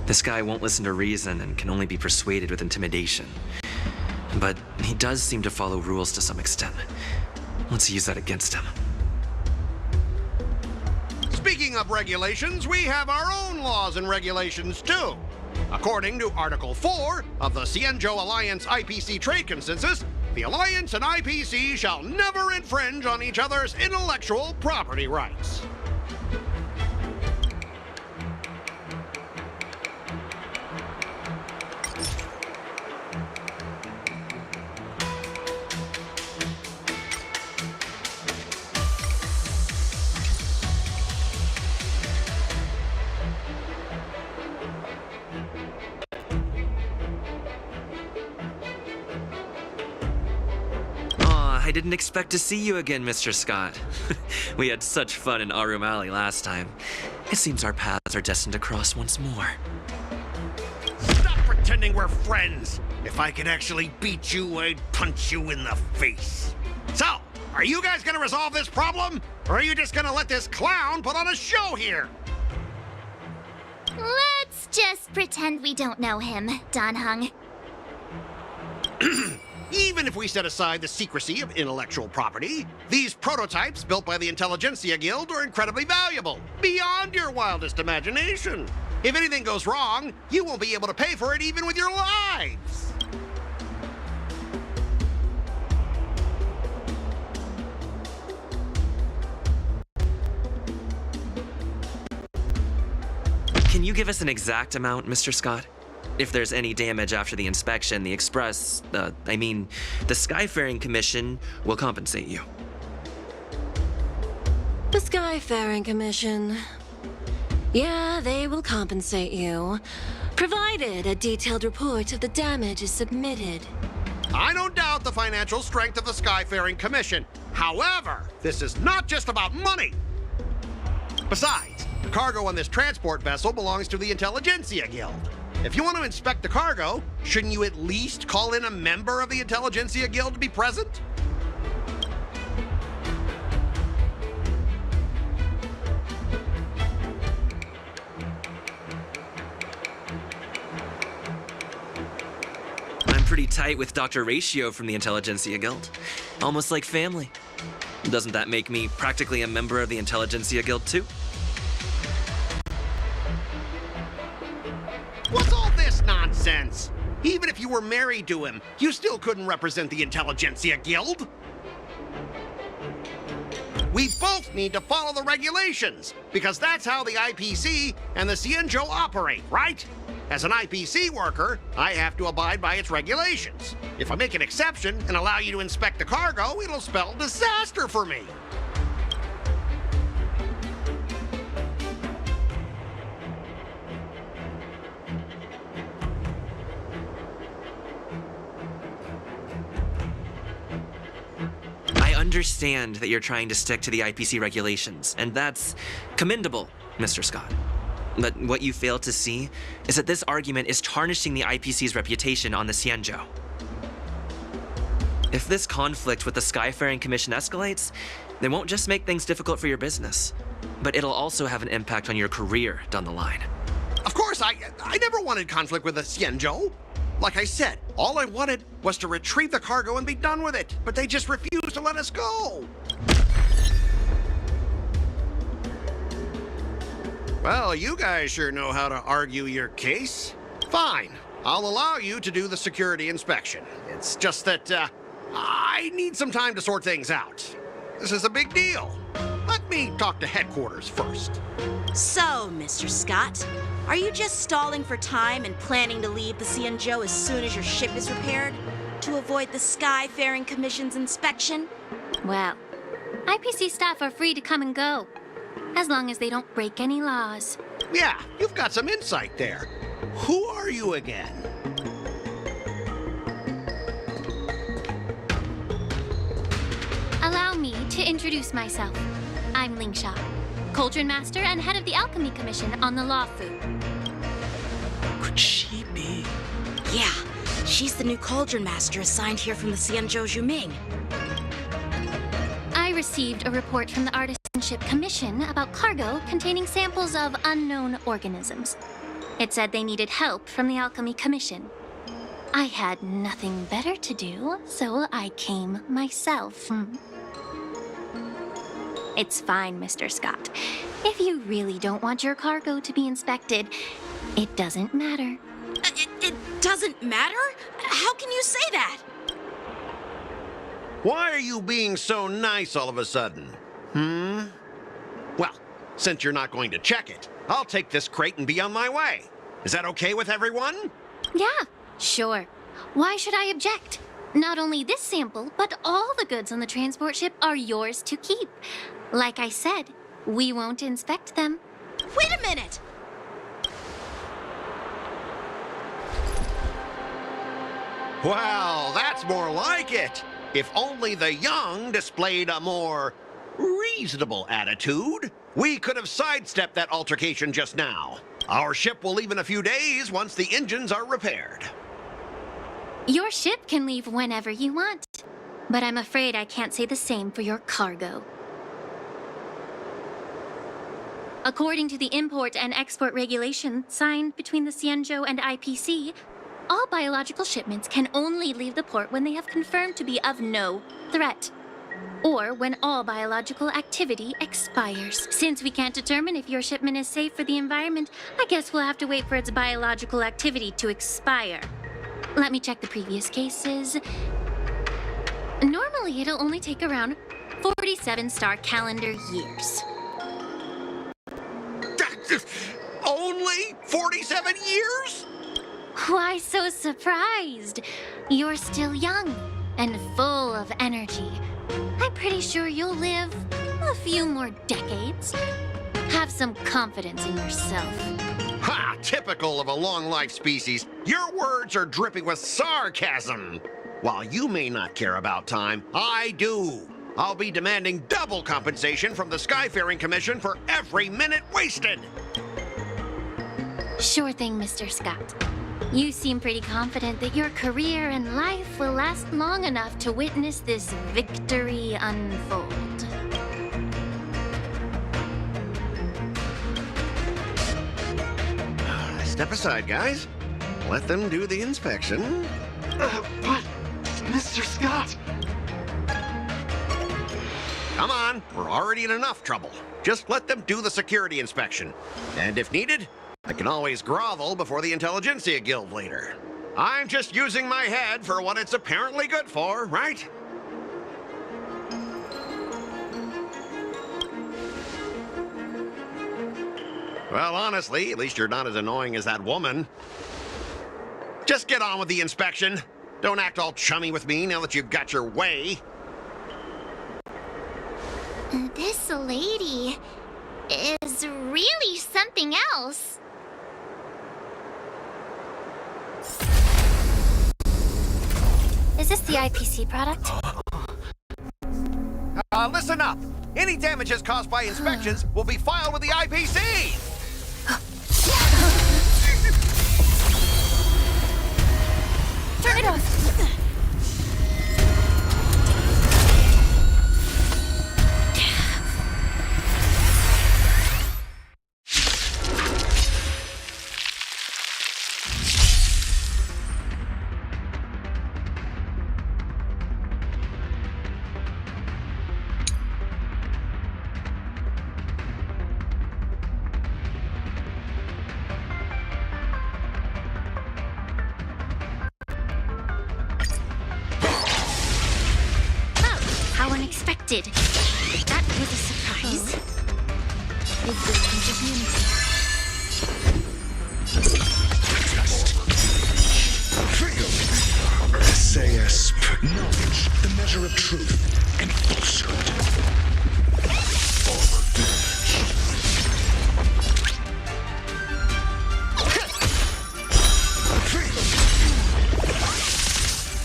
this guy won't listen to reason and can only be persuaded with intimidation. But he does seem to follow rules to some extent. Let's use that against him. Speaking of regulations, we have our own laws and regulations too. According to Article 4 of the Cienjo Alliance IPC Trade Consensus, the Alliance and IPC shall never infringe on each other's intellectual property rights. I didn't expect to see you again, Mr. Scott. We had such fun in Arumali last time. It seems our paths are destined to cross once more. Stop pretending we're friends! If I could actually beat you, I'd punch you in the face. So, are you guys gonna resolve this problem? Or are you just gonna let this clown put on a show here? Let's just pretend we don't know him, Dan Hung. Even if we set aside the secrecy of intellectual property, these prototypes built by the Intelligentsia Guild are incredibly valuable, beyond your wildest imagination. If anything goes wrong, you won't be able to pay for it even with your lives. Can you give us an exact amount, Mr. Scott? If there's any damage after the inspection, the the Skyfaring Commission will compensate you. The Skyfaring Commission. Yeah, they will compensate you, provided a detailed report of the damage is submitted. I don't doubt the financial strength of the Skyfaring Commission. However, this is not just about money. Besides, the cargo on this transport vessel belongs to the Intelligentsia Guild. If you want to inspect the cargo, shouldn't you at least call in a member of the Intelligentsia Guild to be present? I'm pretty tight with Dr. Ratio from the Intelligentsia Guild. Almost like family. Doesn't that make me practically a member of the Intelligentsia Guild too? What's all this nonsense? Even if you were married to him, you still couldn't represent the Intelligentsia Guild. We both need to follow the regulations, because that's how the IPC and the Cienjo operate, right? As an IPC worker, I have to abide by its regulations. If I make an exception and allow you to inspect the cargo, it'll spell disaster for me. I understand that you're trying to stick to the IPC regulations, and that's commendable, Mr. Scott. But what you fail to see is that this argument is tarnishing the IPC's reputation on the Cienjo. If this conflict with the Skyfaring Commission escalates, they won't just make things difficult for your business, but it'll also have an impact on your career down the line. Of course, I never wanted conflict with the Cienjo. Like I said, all I wanted was to retrieve the cargo and be done with it, but they just refused to let us go. Well, you guys sure know how to argue your case. Fine, I'll allow you to do the security inspection. It's just that, I need some time to sort things out. This is a big deal. Let me talk to headquarters first. So, Mr. Scott, are you just stalling for time and planning to leave the Cienjo as soon as your ship is repaired? To avoid the Skyfaring Commission's inspection? Well, IPC staff are free to come and go, as long as they don't break any laws. Yeah, you've got some insight there. Who are you again? Allow me to introduce myself. I'm Lingsha, Cauldron Master and head of the Alchemy Commission on the Lawfu. Could she be? Yeah, she's the new Cauldron Master assigned here from the Cienjo Juming. I received a report from the Artisanship Commission about cargo containing samples of unknown organisms. It said they needed help from the Alchemy Commission. I had nothing better to do, so I came myself. It's fine, Mr. Scott. If you really don't want your cargo to be inspected, it doesn't matter. It doesn't matter? How can you say that? Why are you being so nice all of a sudden? Well, since you're not going to check it, I'll take this crate and be on my way. Is that okay with everyone? Yeah, sure. Why should I object? Not only this sample, but all the goods on the transport ship are yours to keep. Like I said, we won't inspect them. Wait a minute! Well, that's more like it. If only the young displayed a more reasonable attitude, we could have sidestepped that altercation just now. Our ship will leave in a few days once the engines are repaired. Your ship can leave whenever you want, but I'm afraid I can't say the same for your cargo. According to the import and export regulation signed between the Cienjo and IPC, all biological shipments can only leave the port when they have confirmed to be of no threat, or when all biological activity expires. Since we can't determine if your shipment is safe for the environment, I guess we'll have to wait for its biological activity to expire. Let me check the previous cases. Normally, it'll only take around 47 star calendar years. Only 47 years? Why so surprised? You're still young and full of energy. I'm pretty sure you'll live a few more decades. Have some confidence in yourself. Ha! Typical of a long-life species. Your words are dripping with sarcasm. While you may not care about time, I do. I'll be demanding double compensation from the Skyfaring Commission for every minute wasted. Sure thing, Mr. Scott. You seem pretty confident that your career and life will last long enough to witness this victory unfold. Step aside, guys. Let them do the inspection. But, Mr. Scott... Come on, we're already in enough trouble. Just let them do the security inspection. And if needed, I can always grovel before the Intelligentsia Guild later. I'm just using my head for what it's apparently good for, right? Well, honestly, at least you're not as annoying as that woman. Just get on with the inspection. Don't act all chummy with me now that you've got your way. This lady is really something else. Is this the IPC product? Listen up. Any damages caused by inspections will be filed with the IPC. Turn it off. How unexpected. That was a surprise. Big distance of unity. SAS, knowledge, the measure of truth and falsehood.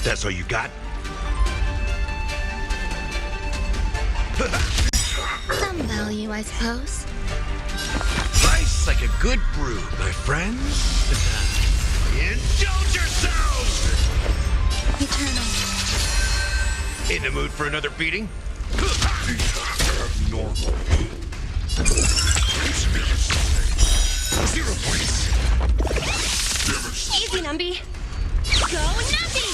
That's all you got? Some value, I suppose. Nice like a good brew, my friends. Indulge yourselves! Eternal. In the mood for another beating? Normal. 0 points. Easy, Numby. Go, Numby!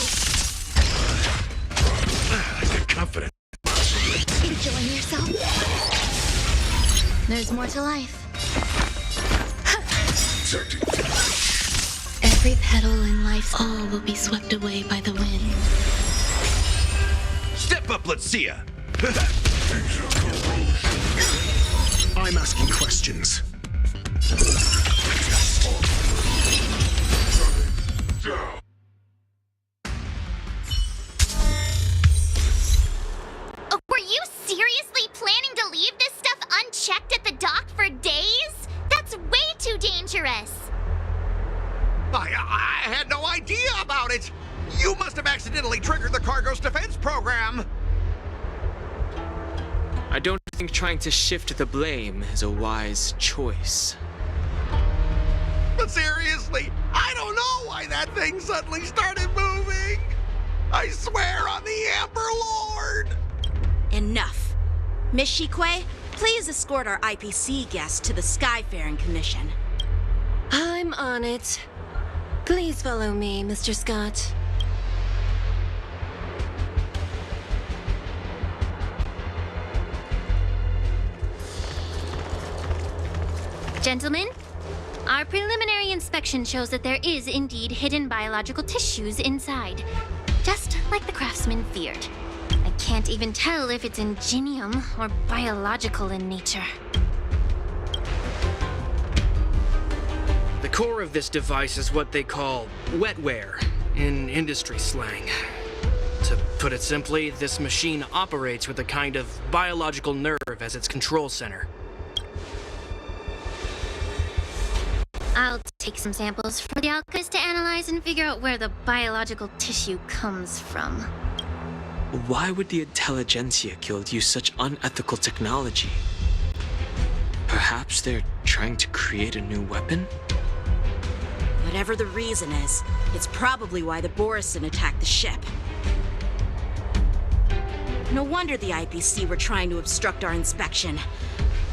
Good confidence. Enjoying yourself? There's more to life. Every petal in life's all will be swept away by the wind. Step up, let's see ya. I'm asking questions. Were you seriously planning to leave this stuff unchecked at the dock for days? That's way too dangerous. I had no idea about it. You must have accidentally triggered the cargo's defense program. I don't think trying to shift the blame is a wise choice. But seriously, I don't know why that thing suddenly started moving. I swear on the Amber Lord. Enough. Miss Shikwe, please escort our IPC guests to the Skyfaring Commission. I'm on it. Please follow me, Mr. Scott. Gentlemen, our preliminary inspection shows that there is indeed hidden biological tissues inside. Just like the craftsman feared. I can't even tell if it's ingenium or biological in nature. The core of this device is what they call wetware in industry slang. To put it simply, this machine operates with a kind of biological nerve as its control center. I'll take some samples for the alchemist to analyze and figure out where the biological tissue comes from. Why would the intelligentsia guild use such unethical technology? Perhaps they're trying to create a new weapon? Whatever the reason is, it's probably why the Borison attacked the ship. No wonder the IPC were trying to obstruct our inspection.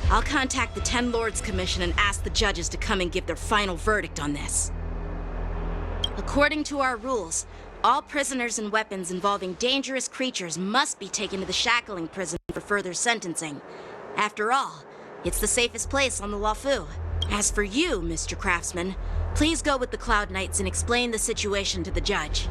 I'll contact the Ten Lords Commission and ask the judges to come and give their final verdict on this. According to our rules, all prisoners and weapons involving dangerous creatures must be taken to the shackling prison for further sentencing. After all, it's the safest place on the Luofu. As for you, Mr. Craftsman, please go with the Cloud Knights and explain the situation to the judge.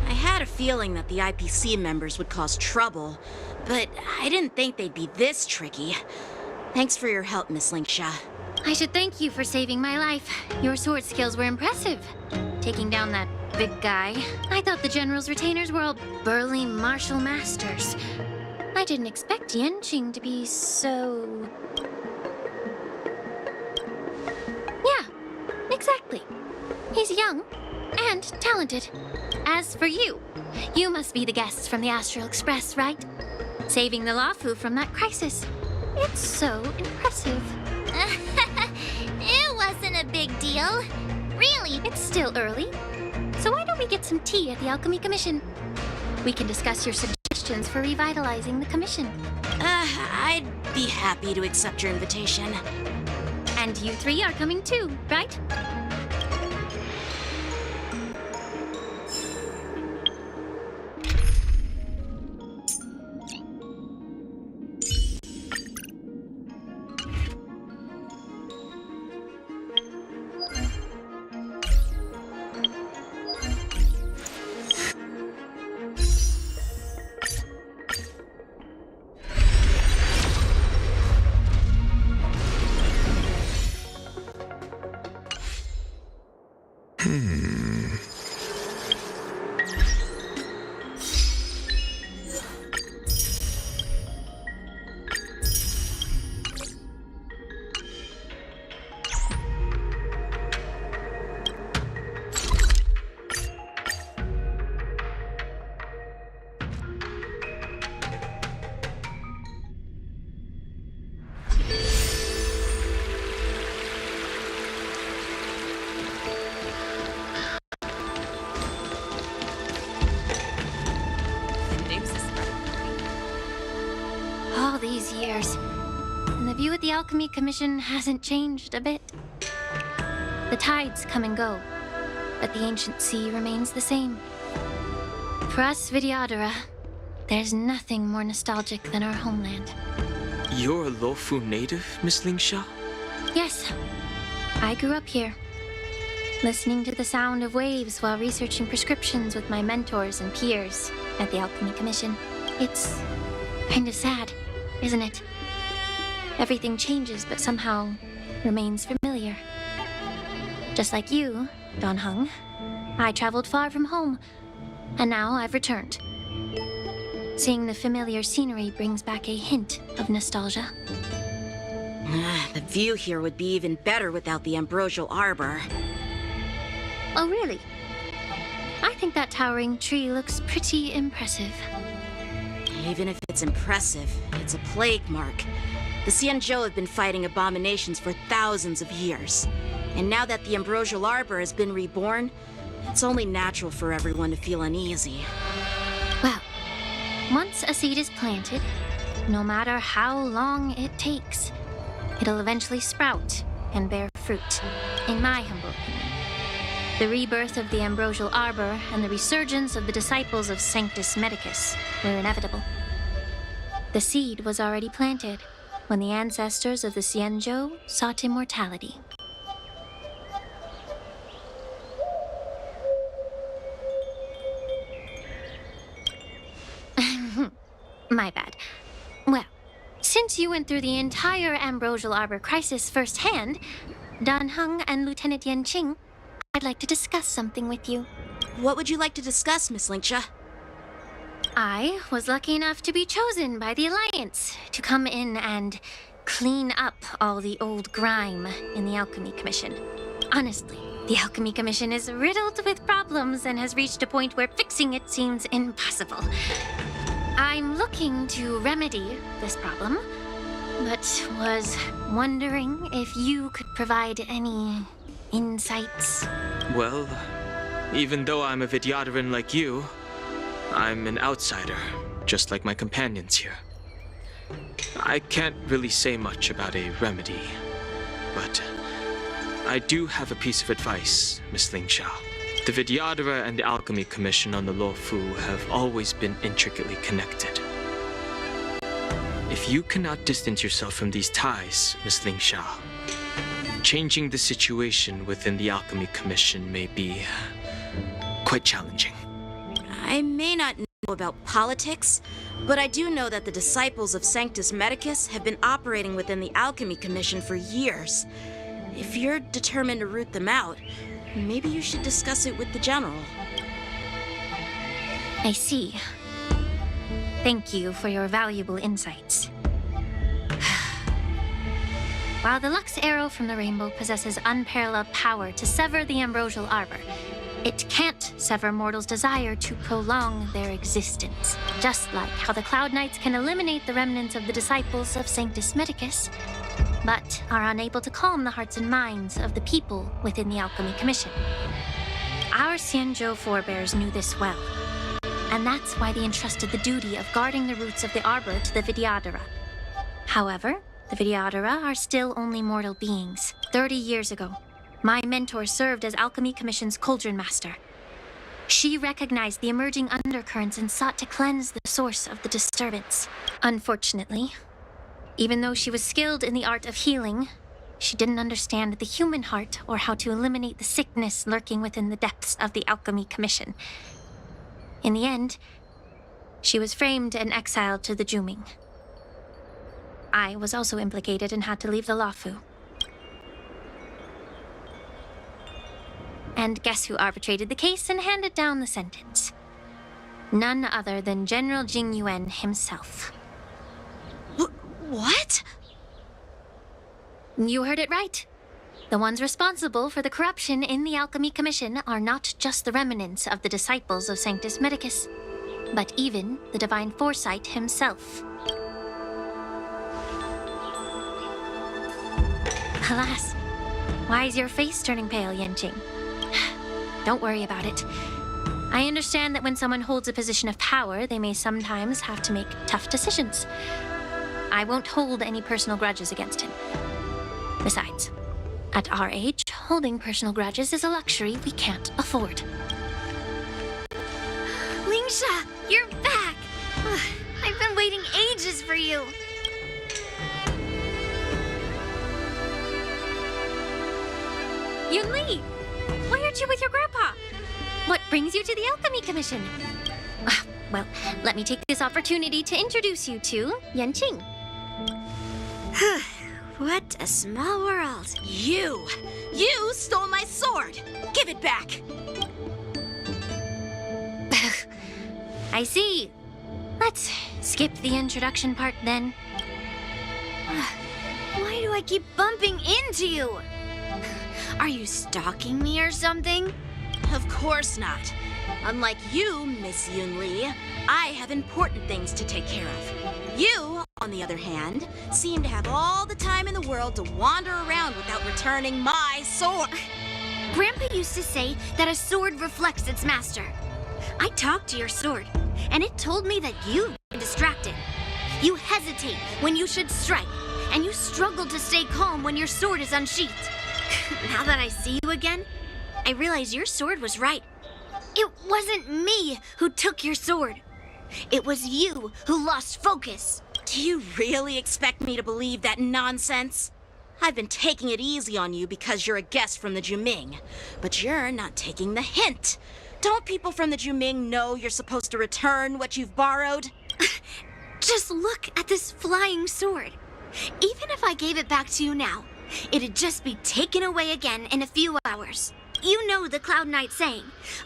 I had a feeling that the IPC members would cause trouble, but I didn't think they'd be this tricky. Thanks for your help, Miss Linksha. I should thank you for saving my life. Your sword skills were impressive. Taking down that big guy. I thought the General's retainers were all burly martial masters. I didn't expect Yenqing to be so... Yeah, exactly. He's young and talented. As for you, you must be the guests from the Astral Express, right? Saving the Lafu from that crisis. It's so impressive. It wasn't a big deal. Really. It's still early. So why don't we get some tea at the Alchemy Commission? We can discuss your suggestions for revitalizing the commission. I'd be happy to accept your invitation. And you three are coming too, right? All these years, and the view at the Alchemy Commission hasn't changed a bit. The tides come and go, but the ancient sea remains the same. For us Vidyadhara, there's nothing more nostalgic than our homeland. You're a Luofu native, Miss Linksha? Yes, I grew up here, listening to the sound of waves while researching prescriptions with my mentors and peers at the Alchemy Commission. It's kind of sad, isn't it? Everything changes, but somehow remains familiar. Just like you, Don Hung, I traveled far from home, and now I've returned. Seeing the familiar scenery brings back a hint of nostalgia. The view here would be even better without the ambrosial arbor. Oh, really? I think that towering tree looks pretty impressive. Even if it's impressive, it's a plague mark. The Xianzhou have been fighting abominations for thousands of years. And now that the ambrosial arbor has been reborn, it's only natural for everyone to feel uneasy. Well, once a seed is planted, no matter how long it takes, it'll eventually sprout and bear fruit, in my humble opinion. The rebirth of the ambrosial arbor and the resurgence of the disciples of Sanctus Medicus were inevitable. The seed was already planted when the ancestors of the Xianzhou sought immortality. My bad. Well, since you went through the entire ambrosial arbor crisis firsthand, Dan Heng and Lieutenant Yenqing, I'd like to discuss something with you. What would you like to discuss, Miss Linksha? I was lucky enough to be chosen by the Alliance to come in and clean up all the old grime in the Alchemy Commission. Honestly, the Alchemy Commission is riddled with problems and has reached a point where fixing it seems impossible. I'm looking to remedy this problem, but was wondering if you could provide any insights. Well, even though I'm a Vidyadharan like you, I'm an outsider, just like my companions here. I can't really say much about a remedy, but I do have a piece of advice, Miss Linksha. The Vidyadhara and the Alchemy Commission on the Luofu have always been intricately connected. If you cannot distance yourself from these ties, Miss Linksha, changing the situation within the Alchemy Commission may be quite challenging. I may not know about politics, but I do know that the disciples of Sanctus Medicus have been operating within the Alchemy Commission for years. If you're determined to root them out, maybe you should discuss it with the General. I see. Thank you for your valuable insights. While the Lux Arrow from the Rainbow possesses unparalleled power to sever the ambrosial arbor, it can't sever mortals' desire to prolong their existence. Just like how the Cloud Knights can eliminate the remnants of the disciples of Sanctus Medicus, but are unable to calm the hearts and minds of the people within the Alchemy Commission. Our Xianzhou forebears knew this well, and that's why they entrusted the duty of guarding the roots of the arbor to the Vidyadhara. However, the Vidyadhara are still only mortal beings. 30 years ago, my mentor served as Alchemy Commission's Cauldron Master. She recognized the emerging undercurrents and sought to cleanse the source of the disturbance. Unfortunately, even though she was skilled in the art of healing, she didn't understand the human heart or how to eliminate the sickness lurking within the depths of the Alchemy Commission. In the end, she was framed and exiled to the Juming. I was also implicated and had to leave the Luofu. And guess who arbitrated the case and handed down the sentence? None other than General Jing Yuan himself. What? You heard it right. The ones responsible for the corruption in the Alchemy Commission are not just the remnants of the disciples of Sanctus Medicus, but even the Divine Foresight himself. Alas, why is your face turning pale, Yanqing? Don't worry about it. I understand that when someone holds a position of power, they may sometimes have to make tough decisions. I won't hold any personal grudges against him. Besides, at our age, holding personal grudges is a luxury we can't afford. Lingsha, you're back! I've been waiting ages for you. Yunli, why aren't you with your grandpa? What brings you to the Alchemy Commission? Well, let me take this opportunity to introduce you to Yanqing. What a small world. You stole my sword! Give it back! I see. Let's skip the introduction part then. Why do I keep bumping into you? Are you stalking me or something? Of course not. Unlike you, Miss Yunli, I have important things to take care of. You, on the other hand, seem to have all the time in the world to wander around without returning my sword. Grandpa used to say that a sword reflects its master. I talked to your sword, and it told me that you've been distracted. You hesitate when you should strike, and you struggle to stay calm when your sword is unsheathed. Now that I see you again, I realize your sword was right. It wasn't me who took your sword. It was you who lost focus. Do you really expect me to believe that nonsense? I've been taking it easy on you because you're a guest from the Juming, but you're not taking the hint. Don't people from the Juming know you're supposed to return what you've borrowed? Just look at this flying sword. Even if I gave it back to you now, it'd just be taken away again in a few hours. You know the Cloud Knight saying,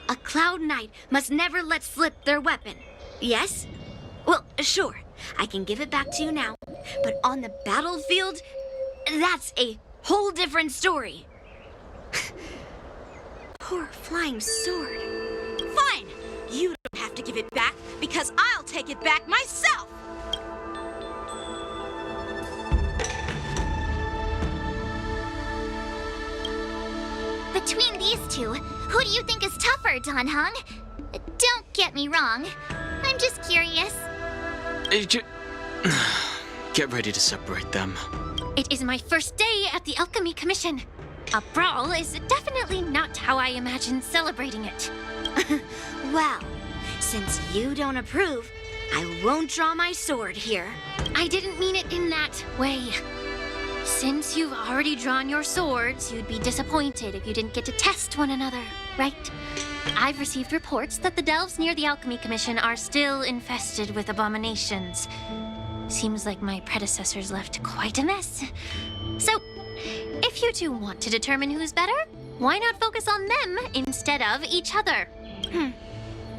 a Cloud Knight must never let slip their weapon. Yes? Well, sure, I can give it back to you now, but on the battlefield, that's a whole different story. Poor flying sword. Fine! You don't have to give it back because I'll take it back myself! Between these two, who do you think is tougher, Dan Heng? Don't get me wrong. I'm just curious. Get ready to separate them. It is my first day at the Alchemy Commission. A brawl is definitely not how I imagine celebrating it. Well, since you don't approve, I won't draw my sword here. I didn't mean it in that way. Since you've already drawn your swords, you'd be disappointed if you didn't get to test one another, right? I've received reports that the delves near the Alchemy Commission are still infested with abominations. Seems like my predecessors left quite a mess. So, if you two want to determine who's better, why not focus on them instead of each other?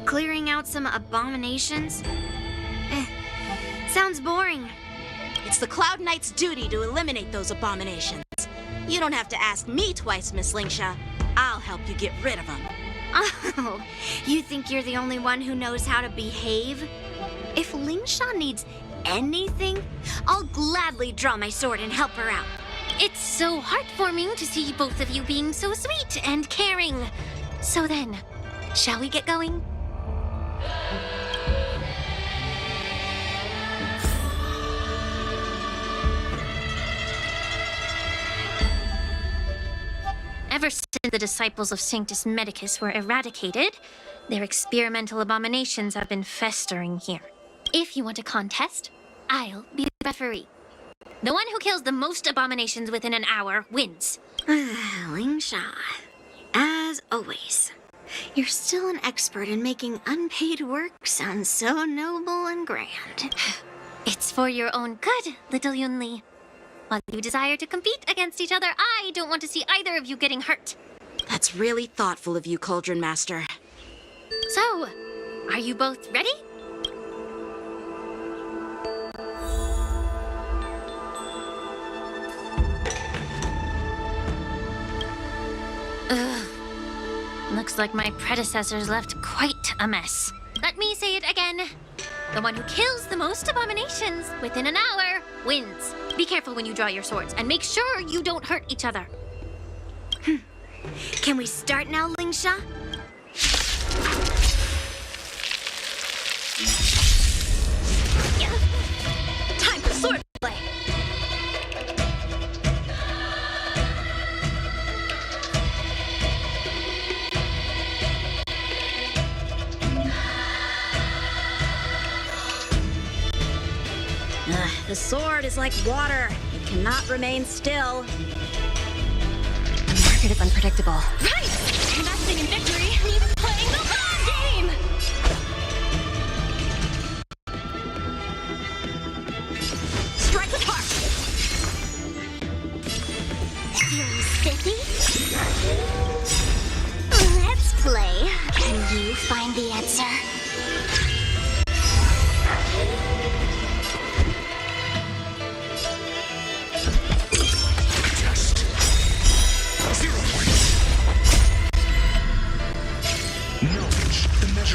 Clearing out some abominations? Sounds boring. It's the Cloud Knight's duty to eliminate those abominations. You don't have to ask me twice, Miss Lingsha. I'll help you get rid of them. Oh, you think you're the only one who knows how to behave? If Lingsha needs anything, I'll gladly draw my sword and help her out. It's so heartwarming to see both of you being so sweet and caring. So then, shall we get going? Ever since the disciples of Sanctus Medicus were eradicated, their experimental abominations have been festering here. If you want a contest, I'll be the referee. The one who kills the most abominations within an hour wins. Lingsha, as always, you're still an expert in making unpaid work sound so noble and grand. It's for your own good, little Yunli. While you desire to compete against each other, I don't want to see either of you getting hurt. That's really thoughtful of you, Cauldron Master. So, are you both ready? Ugh. Looks like my predecessors left quite a mess. Let me say it again. The one who kills the most abominations within an hour wins. Be careful when you draw your swords, and make sure you don't hurt each other. Can we start now, Lingsha? Time for sword play! The sword is like water. It cannot remain still. The market is unpredictable. Right! Investing in victory means playing the long game! Strike the park! Feeling spiffy? Let's play. Can you find the answer?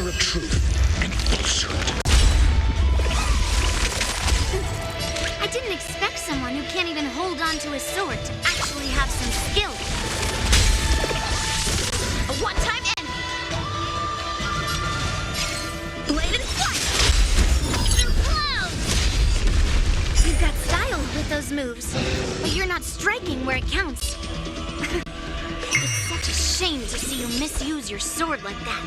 Of truth and falsehood. I didn't expect someone who can't even hold on to his sword to actually have some skill. A one-time end! Bladed flight! Clouds! You've got style with those moves, but you're not striking where it counts. It's such a shame to see you misuse your sword like that.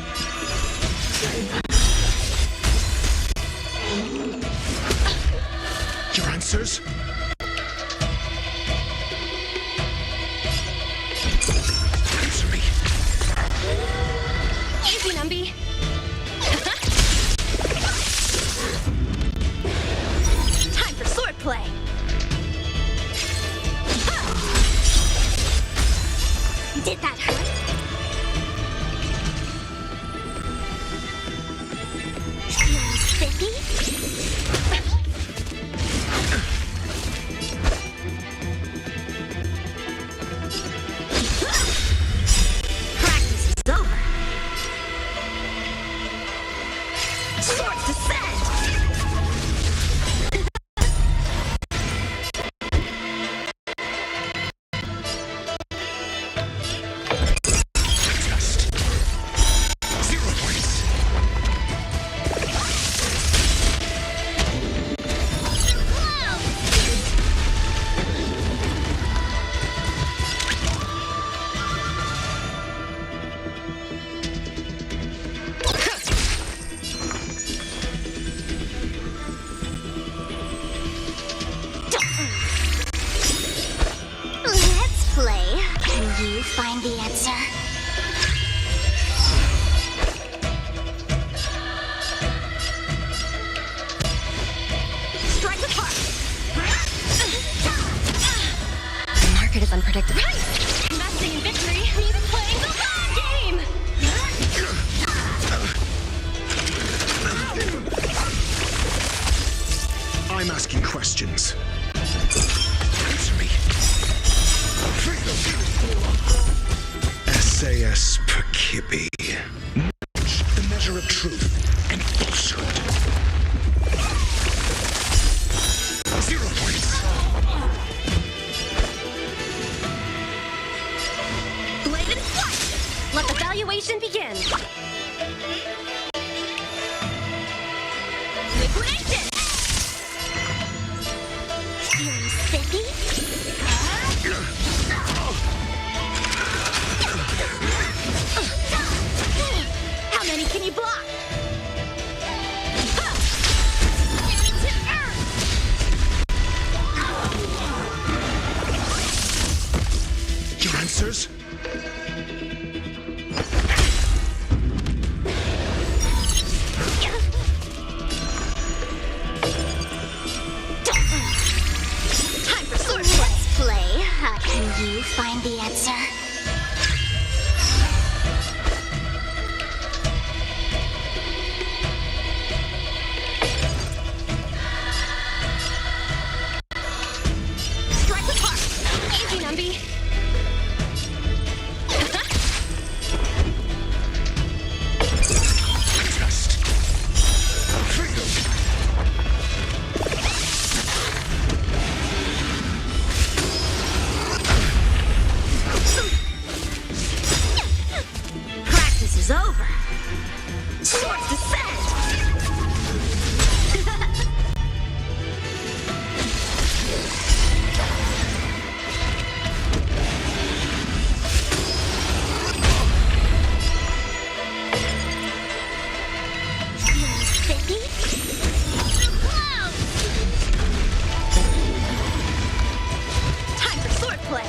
Your answers? Answer me. Easy, Numby. Time for sword play! Did that hurt? Feeling spiffy? Practice is over. Swords descend! find the answer? Strike the park! The market is unpredictable. Investing in victory means playing the long game! I'm asking questions. Answer me. SAS Perkibi. The measure of truth and falsehood. 0 points. Bladed flight! Let the valuation begin! Liquidation! Feeling spiffy? How many can you block? Your answers? Time for sword play! Let's play. Can you find the answer? Strike the park! Easy, Numby! Test. Practice is over! Swords descend! Feeling spiffy? Time for sword play!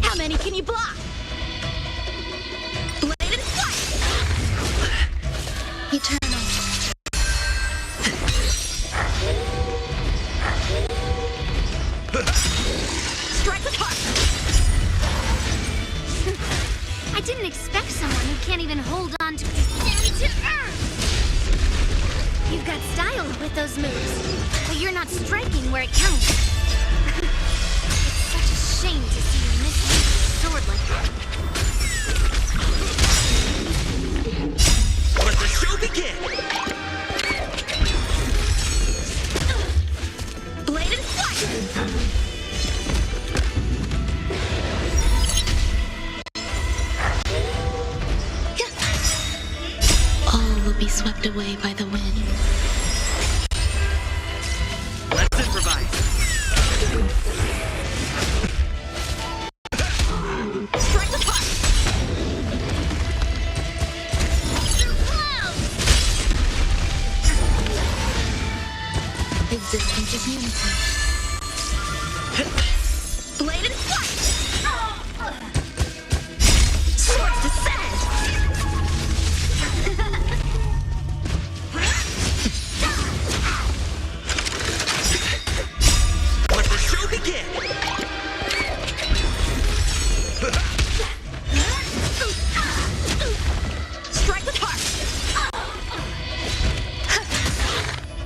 How many can you block? Bladed flight! Eternal. Strike the park! I didn't expect someone who can't even hold on to down to earth. You've got style with those moves, but you're not striking where it counts. It's such a shame to see you misuse your sword like that. Let the show begin! Bladed flight! All will be swept away by the wind. Let's improvise. Strike the park! Existence is unity. Bladed flight! Swords descend! Let the show begin! Strike the park!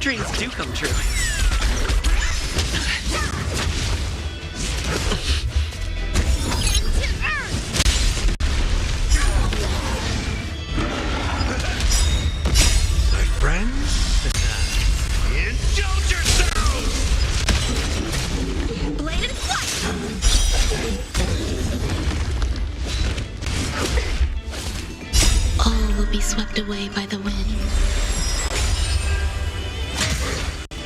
Dreams do come true. My friends, indulge yourselves! Blade and flight! All will be swept away by the wind.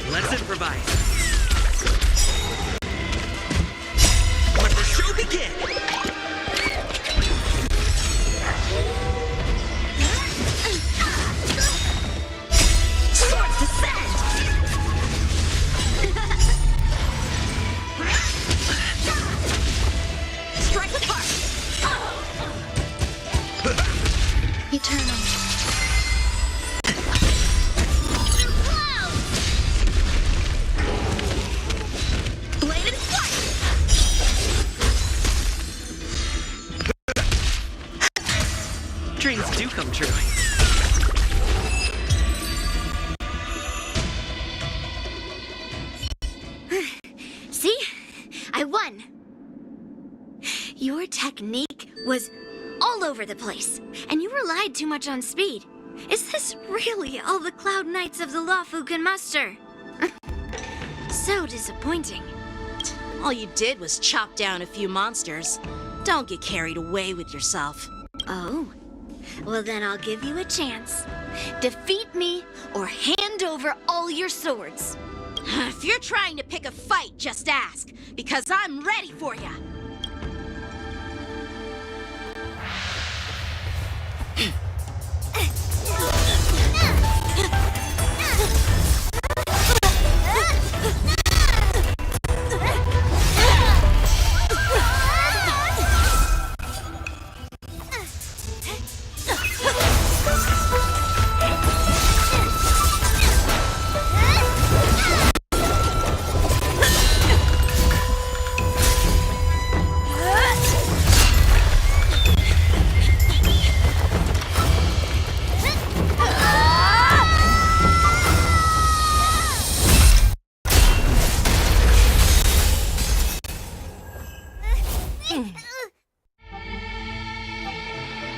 Let's improvise. Let the show begin! Swords descend! Strike apart! Eternal. Blade and flight! Dreams do come true. See? I won. Your technique was all over the place, and you relied too much on speed. Is this really all the Cloud Knights of the Lawfu can muster? So disappointing. All you did was chop down a few monsters. Don't get carried away with yourself. Oh, well then I'll give you a chance. Defeat me or hand over all your swords. If you're trying to pick a fight, just ask, because I'm ready for ya.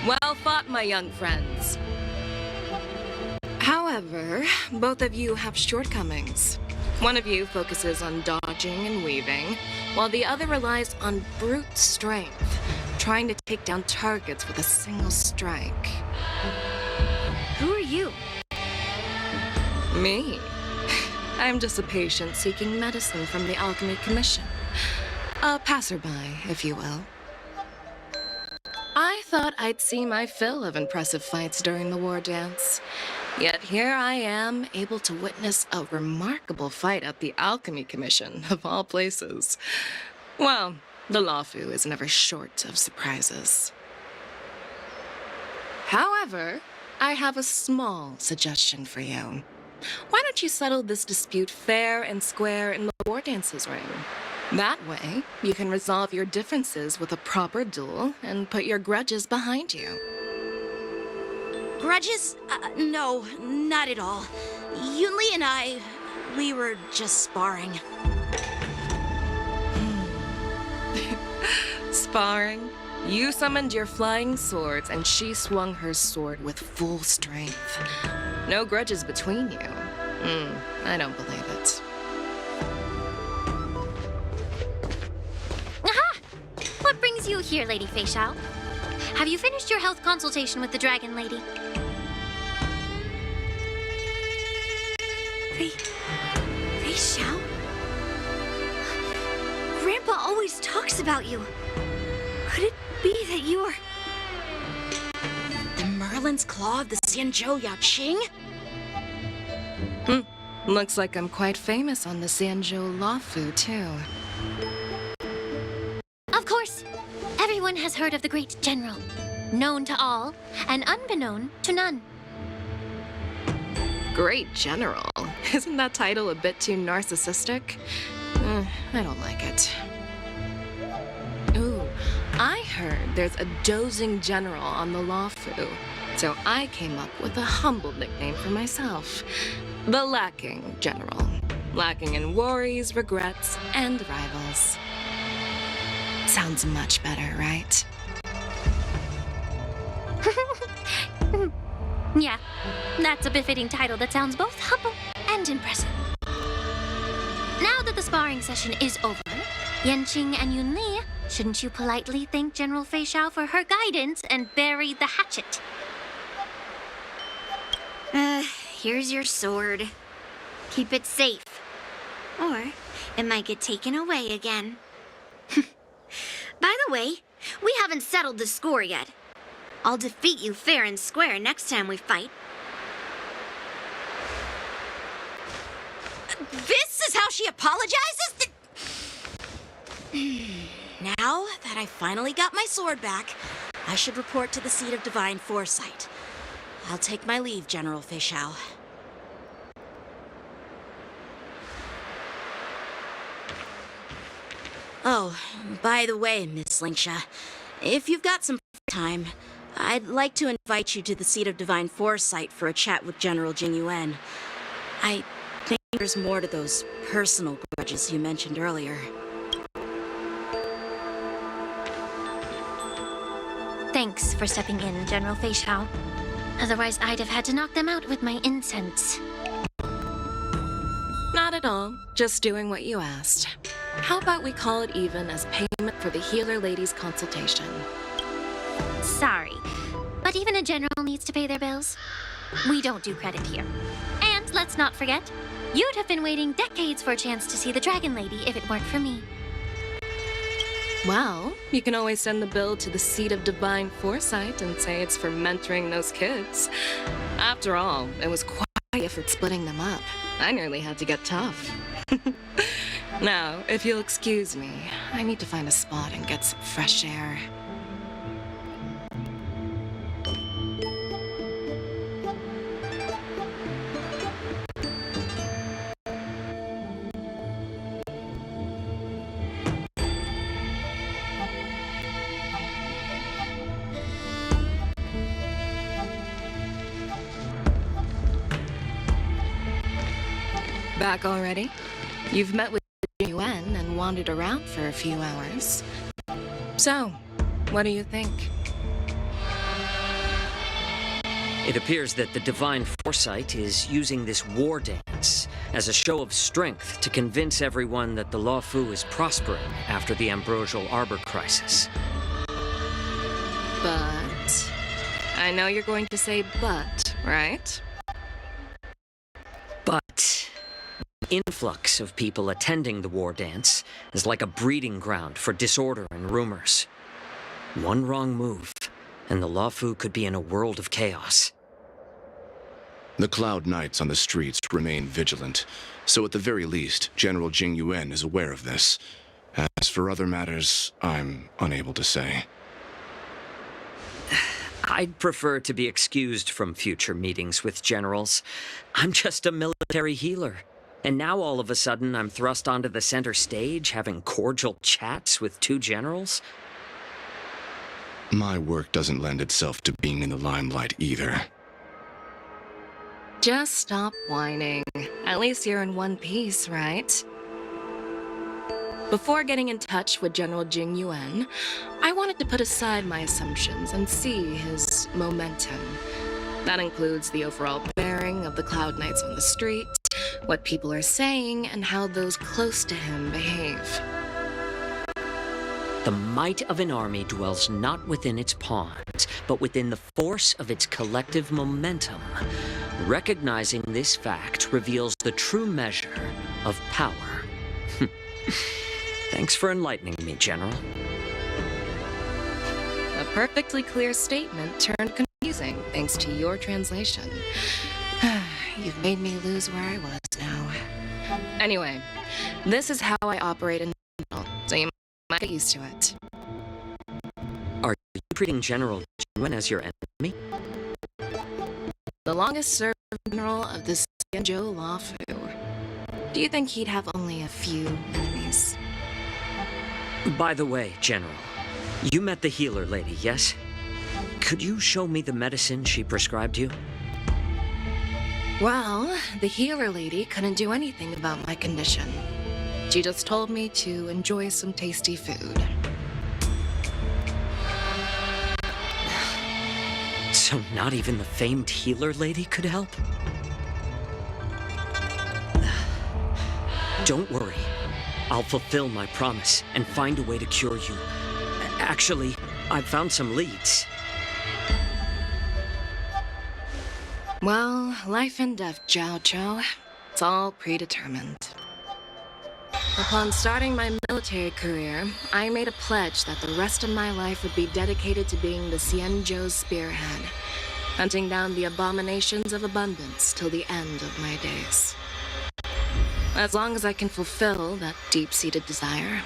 Well fought, my young friends. However, both of you have shortcomings. One of you focuses on dodging and weaving, while the other relies on brute strength, trying to take down targets with a single strike. Who are you? Me? I'm just a patient seeking medicine from the Alchemy Commission. A passerby, if you will. I thought I'd see my fill of impressive fights during the war dance. Yet here I am, able to witness a remarkable fight at the Alchemy Commission, of all places. Well, the Lawfu is never short of surprises. However, I have a small suggestion for you. Why don't you settle this dispute fair and square in the war dance's ring? That way, you can resolve your differences with a proper duel and put your grudges behind you. Grudges? No, not at all. Yunli and we were just sparring. Sparring? You summoned your flying swords and she swung her sword with full strength. No grudges between you. I don't believe it. Aha! What brings you here, Lady Fei Xiao? Have you finished your health consultation with the Dragon Lady? Fei Xiao? Grandpa always talks about you. Could it be that you're... The Merlin's Claw of the Xianzhou Yaoqing? Looks like I'm quite famous on the Xianzhou Lawfu, too. Of course. Everyone has heard of the great general. Known to all, and unbeknown to none. Great General? Isn't that title a bit too narcissistic? I don't like it. Ooh, I heard there's a dozing general on the Lawfu. So I came up with a humble nickname for myself. The Lacking General. Lacking in worries, regrets, and rivals. Sounds much better, right? Yeah, that's a befitting title that sounds both humble and impressive. Now that the sparring session is over, Yanqing and Yunli, shouldn't you politely thank General Fei Xiao for her guidance and bury the hatchet? Here's your sword. Keep it safe. Or it might get taken away again. By the way, we haven't settled the score yet. I'll defeat you fair and square next time we fight. This is how she apologizes? Now that I finally got my sword back, I should report to the seat of divine foresight. I'll take my leave, General Fei Xiao. Oh, by the way, Miss Lingsha, if you've got some time, I'd like to invite you to the seat of divine foresight for a chat with General Jing Yuan. I think there's more to those personal grudges you mentioned earlier. Thanks for stepping in, General Fei Xiao. Otherwise, I'd have had to knock them out with my incense. Not at all. Just doing what you asked. How about we call it even as payment for the healer lady's consultation? Sorry, but even a general needs to pay their bills. We don't do credit here. And let's not forget, you'd have been waiting decades for a chance to see the Dragon Lady if it weren't for me. Well, you can always send the bill to the seat of divine foresight and say it's for mentoring those kids. After all, it was quite an effort splitting them up. I nearly had to get tough. Now, if you'll excuse me, I need to find a spot and get some fresh air. Back already? You've met with Yuan and wandered around for a few hours. So, what do you think? It appears that the Divine Foresight is using this war dance as a show of strength to convince everyone that the Luofu is prospering after the Ambrosial Arbor crisis. But... I know you're going to say but, right? But... the influx of people attending the war dance is like a breeding ground for disorder and rumors. One wrong move, and the Luofu could be in a world of chaos. The Cloud Knights on the streets remain vigilant, so at the very least, General Jing Yuan is aware of this. As for other matters, I'm unable to say. I'd prefer to be excused from future meetings with generals. I'm just a military healer. And now all of a sudden I'm thrust onto the center stage having cordial chats with two generals? My work doesn't lend itself to being in the limelight either. Just stop whining. At least you're in one piece, right? Before getting in touch with General Jing Yuan, I wanted to put aside my assumptions and see his momentum. That includes the overall bearing of the Cloud Knights on the street, what people are saying, and how those close to him behave. The might of an army dwells not within its pawns, but within the force of its collective momentum. Recognizing this fact reveals the true measure of power. Thanks for enlightening me, General. A perfectly clear statement turned confusing thanks to your translation. You've made me lose where I was now. Anyway, this is how I operate in general, so you might get used to it. Are you treating General Jinwen as your enemy? The longest-serving general of the Xianzhou Luofu. Do you think he'd have only a few enemies? By the way, General, you met the healer lady, yes? Could you show me the medicine she prescribed you? Well, the healer lady couldn't do anything about my condition. She just told me to enjoy some tasty food. So not even the famed healer lady could help? Don't worry. I'll fulfill my promise and find a way to cure you. Actually, I've found some leads. Well, life and death, Jiao Zhou. It's all predetermined. Upon starting my military career, I made a pledge that the rest of my life would be dedicated to being the Xianzhou spearhead, hunting down the abominations of abundance till the end of my days. As long as I can fulfill that deep-seated desire,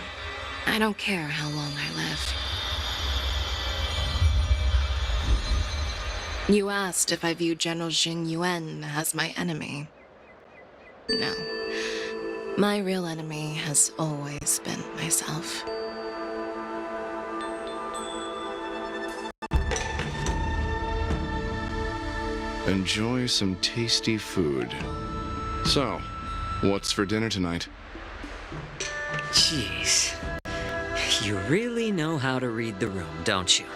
I don't care how long I live. You asked if I view General Jing Yuan as my enemy. No. My real enemy has always been myself. Enjoy some tasty food. So, what's for dinner tonight? Jeez. You really know how to read the room, don't you?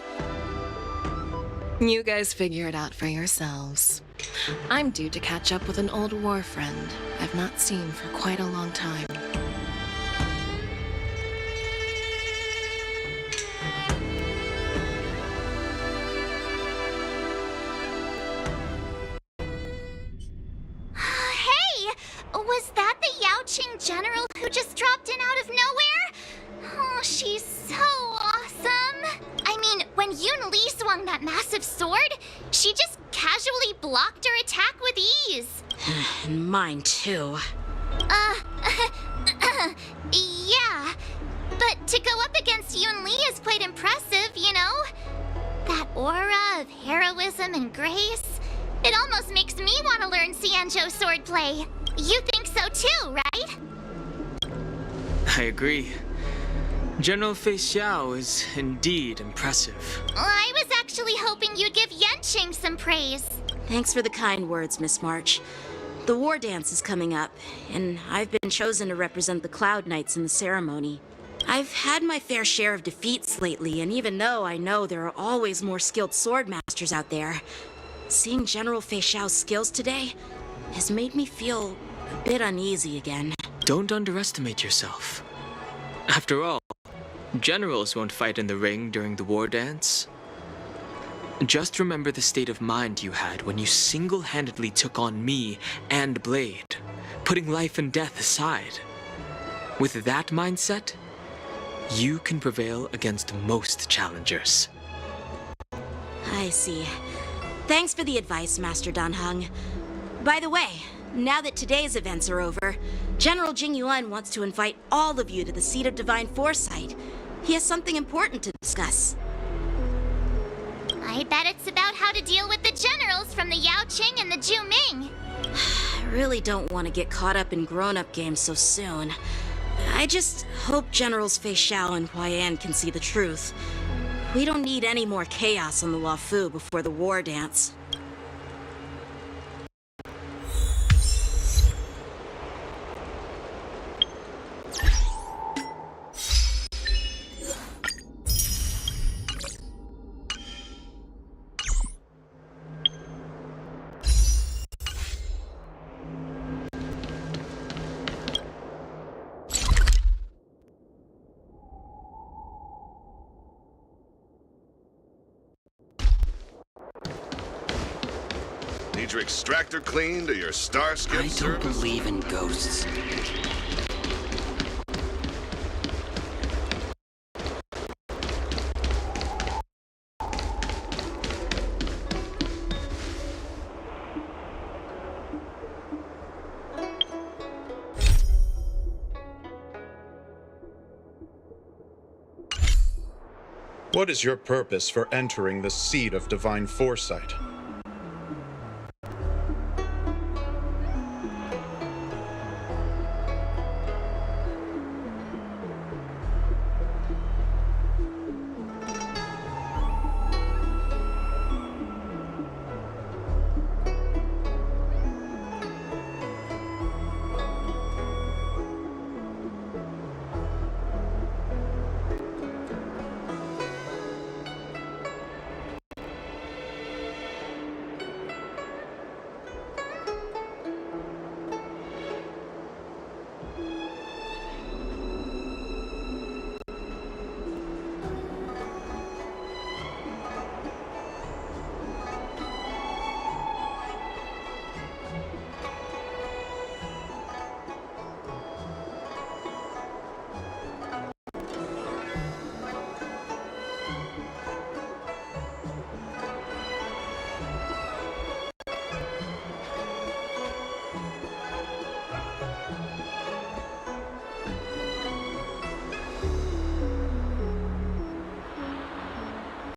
You guys figure it out for yourselves. I'm due to catch up with an old war friend I've not seen for quite a long time. Hey! Was that the Yaoqing general who just dropped in out of nowhere? Oh, she's so awesome! I mean, when Yun Li swung that massive sword, she just casually blocked her attack with ease. And mine too. Yeah. But to go up against Yun Li is quite impressive, you know? That aura of heroism and grace. It almost makes me want to learn Xianzhou swordplay. You think so too, right? I agree. General Fei Xiao is indeed impressive. I was actually hoping you'd give Yanqing some praise. Thanks for the kind words, Miss March. The war dance is coming up, and I've been chosen to represent the Cloud Knights in the ceremony. I've had my fair share of defeats lately, and even though I know there are always more skilled sword masters out there, seeing General Fei Xiao's skills today has made me feel a bit uneasy again. Don't underestimate yourself. After all, generals won't fight in the ring during the war dance. Just remember the state of mind you had when you single-handedly took on me and Blade, putting life and death aside. With that mindset, you can prevail against most challengers. I see. Thanks for the advice, Master Dan Heng. By the way, now that today's events are over, General Jing Yuan wants to invite all of you to the Seat of Divine Foresight. He has something important to discuss. I bet it's about how to deal with the generals from the Yaoqing and the Zhuming. I really don't want to get caught up in grown-up games so soon. I just hope Generals Fei Xiao and Huaiyan can see the truth. We don't need any more chaos on the Luofu before the war dance. Need your extractor cleaned or your Starskip service? I don't believe in ghosts. What is your purpose for entering the Seat of Divine Foresight?